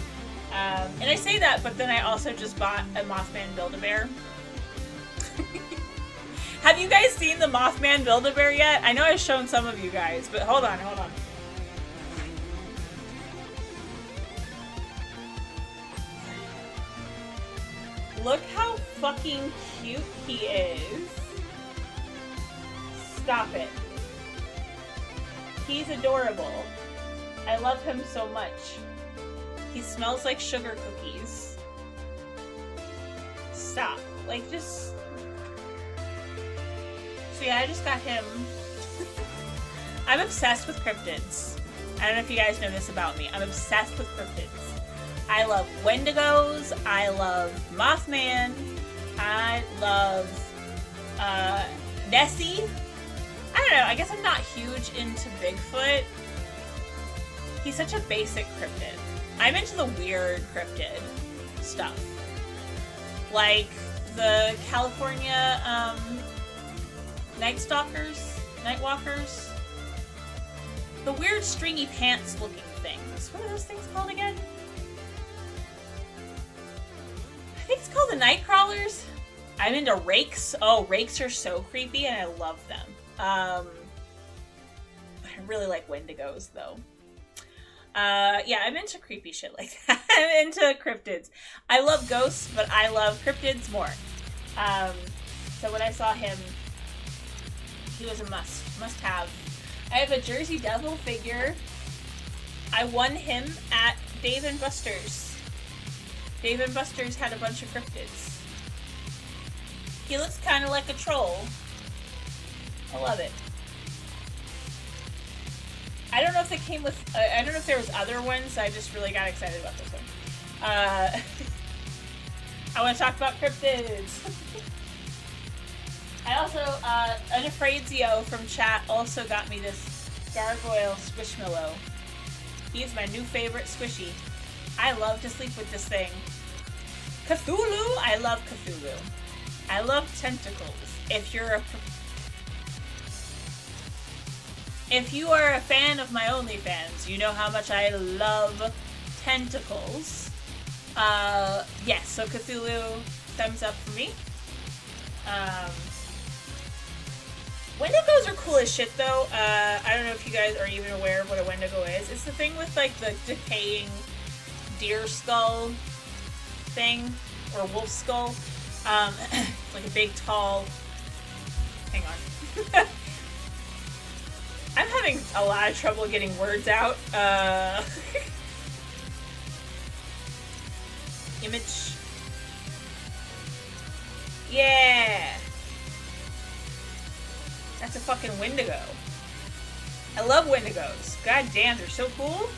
And I say that, but then I also just bought a Mothman Build-A-Bear. Have you guys seen the Mothman Build-A-Bear yet? I know I've shown some of you guys, but hold on. Look how fucking cute he is. Stop it. He's adorable. I love him so much. He smells like sugar cookies. Stop. Like, just... So yeah, I just got him. I'm obsessed with cryptids. I don't know if you guys know this about me. I'm obsessed with cryptids. I love Wendigos. I love Mothman. I love Nessie. I don't know. I guess I'm not huge into Bigfoot. He's such a basic cryptid. I'm into the weird cryptid stuff. Like the California Night Stalkers, Nightwalkers. The weird stringy pants looking things. What are those things called again? I think it's called the Night Crawlers. I'm into rakes. Oh, rakes are so creepy and I love them. I really like Wendigos though. Yeah, I'm into creepy shit like that. I'm into cryptids. I love ghosts, but I love cryptids more. So when I saw him, he was a must-have. I have a Jersey Devil figure. I won him at Dave & Buster's. Dave & Buster's had a bunch of cryptids. He looks kind of like a troll. I love it. I don't know if they came with... I don't know if there was other ones. I just really got excited about this one. I want to talk about cryptids. I also... Unafraid Zio from chat also got me this Gargoyle Squishmallow. He's my new favorite squishy. I love to sleep with this thing. Cthulhu? I love Cthulhu. I love tentacles. If you're a... if you are a fan of my OnlyFans, you know how much I love tentacles. Yes, so Cthulhu, thumbs up for me. Wendigos are cool as shit, though. I don't know if you guys are even aware of what a Wendigo is. It's the thing with, like, the deer skull thing, or wolf skull. Like a big, tall... Hang on. I'm having a lot of trouble getting words out. Image. Yeah! That's a fucking Wendigo. I love Wendigos. God damn, they're so cool.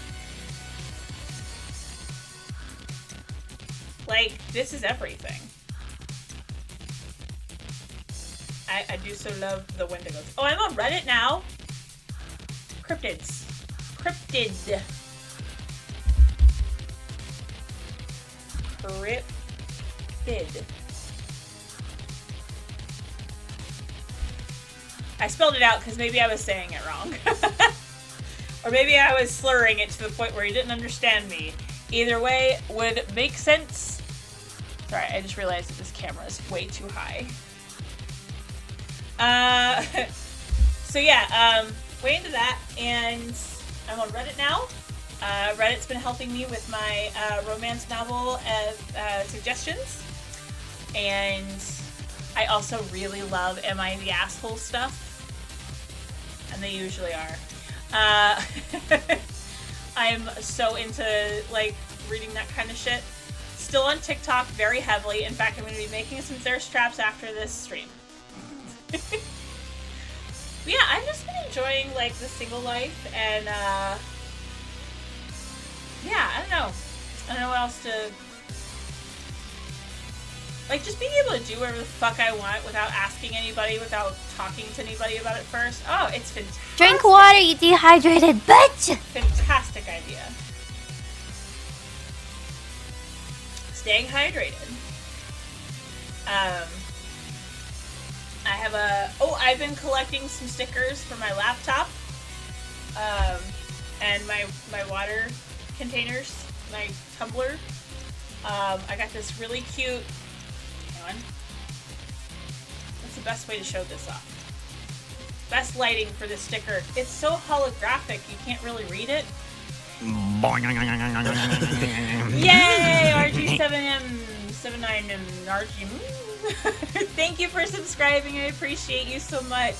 Like, this is everything. I do so love the Wendigos. Oh, I'm on Reddit now. Cryptids. Cryptid. Cryptid. I spelled it out because maybe I was saying it wrong. Or maybe I was slurring it to the point where you didn't understand me. Either way would make sense. Sorry, I just realized that this camera is way too high. So yeah, way into that, and I'm on Reddit now. Reddit's been helping me with my romance novel suggestions, and I also really love Am I the Asshole stuff, and they usually are. I'm so into, like, reading that kind of shit. Still on TikTok very heavily. In fact, I'm going to be making some thirst traps after this stream. Yeah, I've just been enjoying, like, the single life, and, yeah, I don't know. I don't know what else to... Like, just being able to do whatever the fuck I want without asking anybody, without talking to anybody about it first. Oh, it's fantastic. Drink water, you dehydrated bitch! Fantastic idea. Staying hydrated. I have I've been collecting some stickers for my laptop. And my water containers, my tumbler. I got this really cute, hang on. What's the best way to show this off? Best lighting for this sticker. It's so holographic, you can't really read it. Yay! RG7M, 79M, RG. Thank you for subscribing. I appreciate you so much.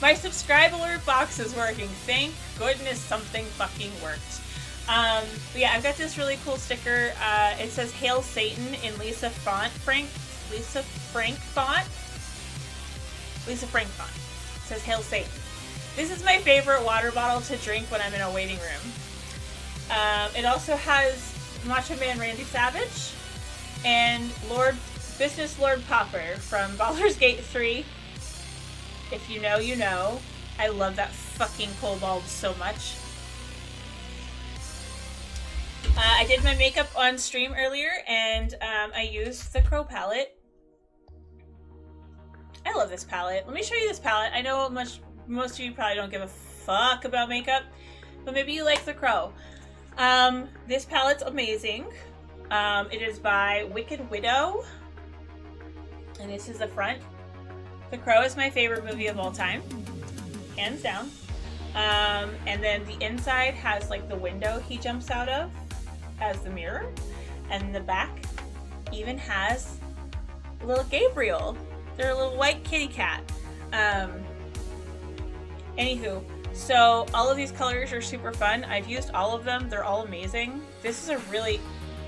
My subscribe alert box is working. Thank goodness something fucking worked. But yeah, I've got this really cool sticker. It says Hail Satan in Lisa Frank font. It says Hail Satan. This is my favorite water bottle to drink when I'm in a waiting room. It also has Macho Man Randy Savage and Business Lord Popper from Baldur's Gate 3. If you know, you know. I love that fucking kobold so much. I did my makeup on stream earlier, and I used the Crow palette. I love this palette. Let me show you this palette. I know most of you probably don't give a fuck about makeup, but maybe you like the Crow. This palette's amazing. It is by Wicked Widow. And this is the front. The Crow is my favorite movie of all time. Hands down. And then the inside has, like, the window he jumps out of as the mirror. And the back even has a little Gabriel. They're a little white kitty cat. Anywho, so all of these colors are super fun. I've used all of them. They're all amazing. This is a really,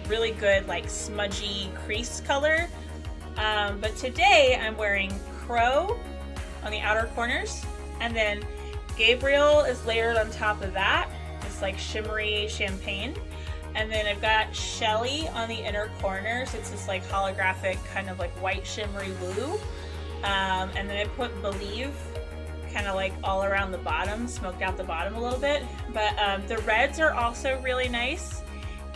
really good, like, smudgy crease color. But today I'm wearing Crow on the outer corners, and then Gabriel is layered on top of that. It's like shimmery champagne. And then I've got Shelly on the inner corners. It's this like holographic kind of like white shimmery blue. And then I put Believe kind of like all around the bottom, smoked out the bottom a little bit. But the reds are also really nice,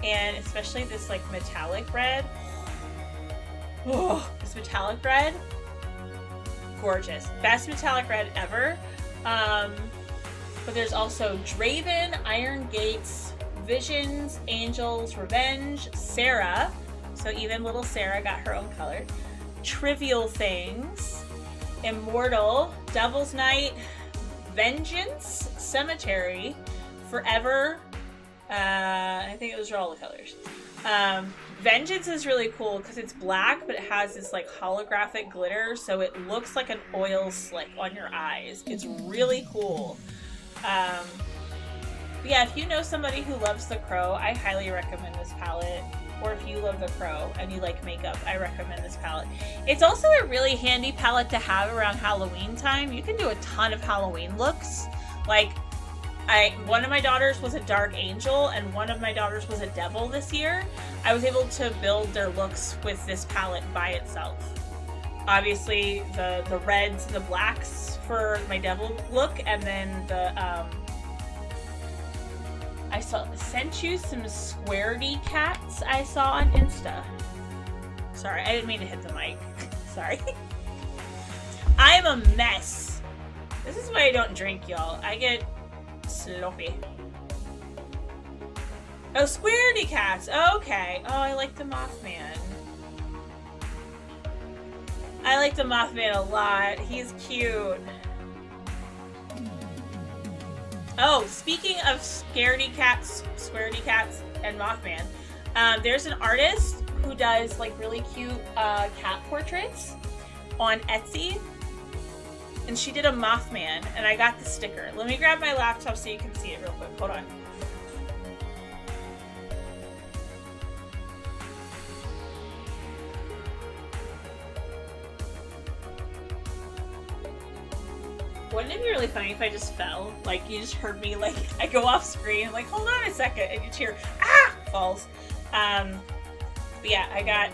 and especially this like metallic red. Oh, this metallic red, gorgeous. Best metallic red ever. But there's also Draven, Iron Gates, Visions, Angels, Revenge, Sarah. So even little Sarah got her own color. Trivial Things, Immortal, Devil's Night, Vengeance, Cemetery, Forever. I think those are all the colors. Vengeance is really cool because it's black, but it has this like holographic glitter, so it looks like an oil slick on your eyes. It's really cool. Yeah, if you know somebody who loves The Crow, I highly recommend this palette. Or if you love The Crow and you like makeup, I recommend this palette. It's also a really handy palette to have around Halloween time. You can do a ton of Halloween looks. Like, one of my daughters was a dark angel and one of my daughters was a devil this year. I was able to build their looks with this palette by itself. Obviously, the reds and the blacks for my devil look, and then the I sent you some squaredy cats I saw on Insta. Sorry, I didn't mean to hit the mic. Sorry. I'm a mess. This is why I don't drink, y'all. I get sloppy. Oh, squaredy cats. Okay. Oh, I like the Mothman. I like the Mothman a lot. He's cute. Oh, speaking of scaredy cats, squaredy cats, and Mothman, there's an artist who does like really cute cat portraits on Etsy, and she did a Mothman, and I got the sticker. Let me grab my laptop so you can see it real quick. Hold on. Wouldn't it be really funny if I just fell? Like, you just heard me, like, I go off screen, like, hold on a second, and you hear, ah, falls. But yeah, I got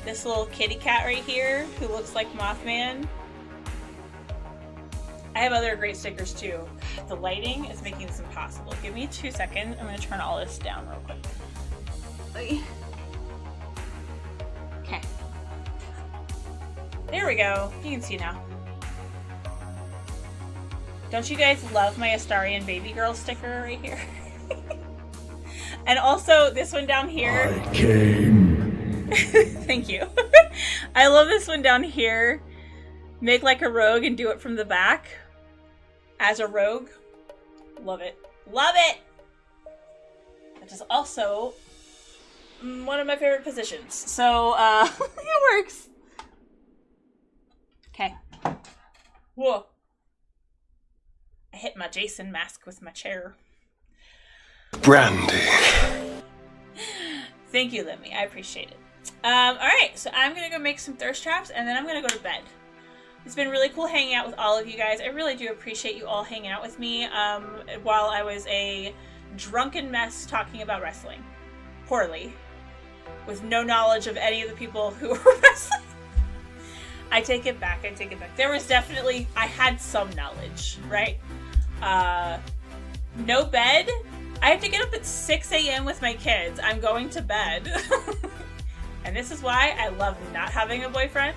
this little kitty cat right here who looks like Mothman. I have other great stickers too. The lighting is making this impossible. Give me 2 seconds. I'm gonna turn all this down real quick. Okay. There we go. You can see now. Don't you guys love my Astarian baby girl sticker right here? And also this one down here. I came. Thank you. I love this one down here. Make like a rogue and do it from the back. As a rogue. Love it. Love it! Which is also one of my favorite positions. So, it works. Okay. Whoa. I hit my Jason mask with my chair. Brandy. Thank you, Lemmy. I appreciate it. Alright, so I'm gonna go make some thirst traps and then I'm gonna go to bed. It's been really cool hanging out with all of you guys. I really do appreciate you all hanging out with me while I was a drunken mess talking about wrestling. Poorly. With no knowledge of any of the people who were wrestling. I take it back. I take it back. There was definitely... I had some knowledge, right? No bed. I have to get up at 6 a.m. with my kids. I'm going to bed. And this is why I love not having a boyfriend.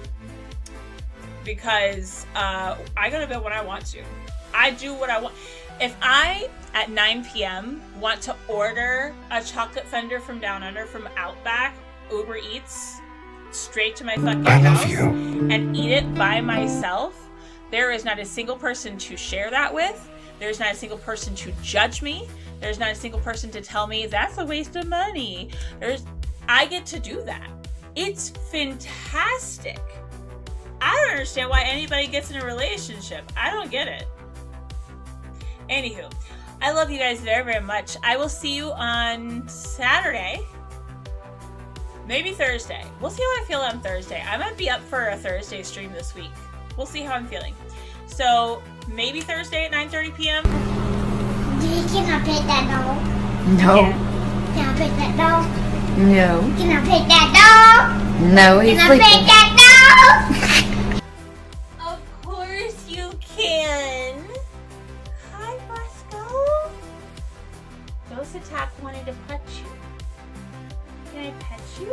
Because I go to bed when I want to. I do what I want. If I, at 9 p.m., want to order a chocolate fender from Down Under from Outback, Uber Eats, straight to my fucking house, and eat it by myself, there is not a single person to share that with. There's not a single person to judge me. There's not a single person to tell me that's a waste of money. I get to do that. It's fantastic. I don't understand why anybody gets in a relationship. I don't get it. Anywho, I love you guys very, very much. I will see you on Saturday. Maybe Thursday. We'll see how I feel on Thursday. I might be up for a Thursday stream this week. We'll see how I'm feeling. So, maybe Thursday at 9:30 p.m. Can I pet that dog? No. Yeah. Can I pet that dog? No. Can I pet that dog? No, he's Can I sleeping. pet that dog? Of course you can. Hi, Bosco. Ghost Attack wanted to pet you. Can I pet you?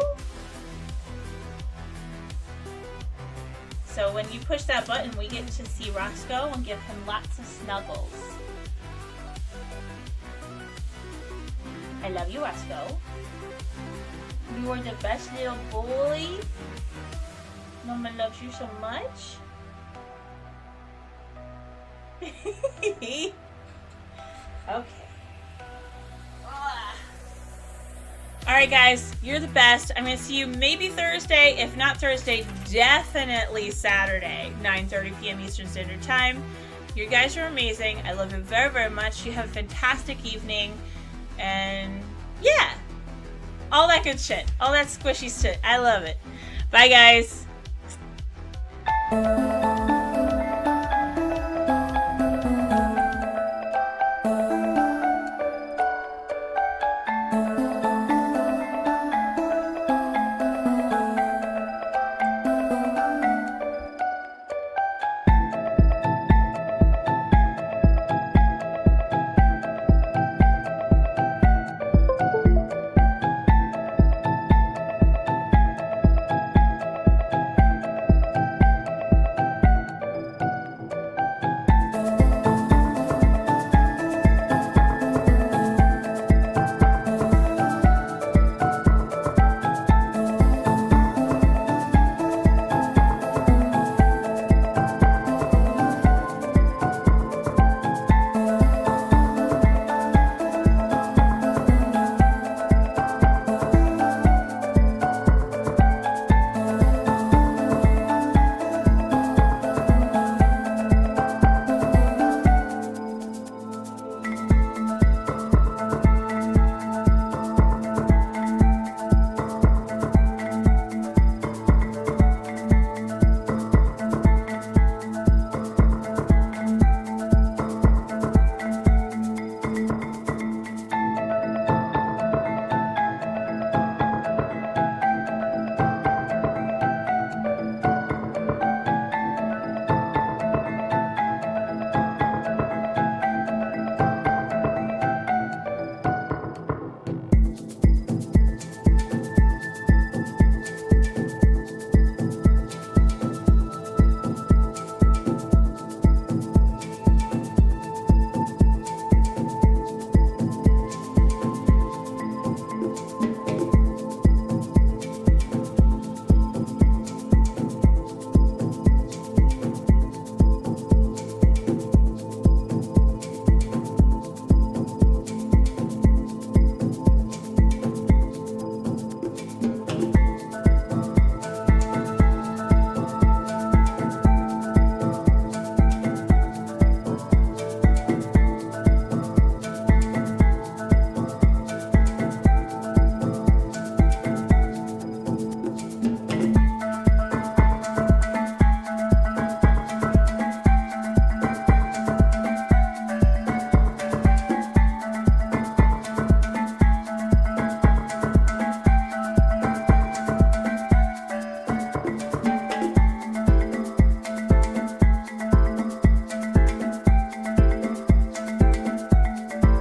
So when you push that button, we get to see Roscoe and give him lots of snuggles. I love you, Roscoe. You are the best little boy. Mama loves you so much. Okay. Alright guys, you're the best. I'm going to see you maybe Thursday. If not Thursday, definitely Saturday, 9:30 p.m. Eastern Standard Time. You guys are amazing. I love you very, very much. You have a fantastic evening. And yeah, all that good shit. All that squishy shit. I love it. Bye guys.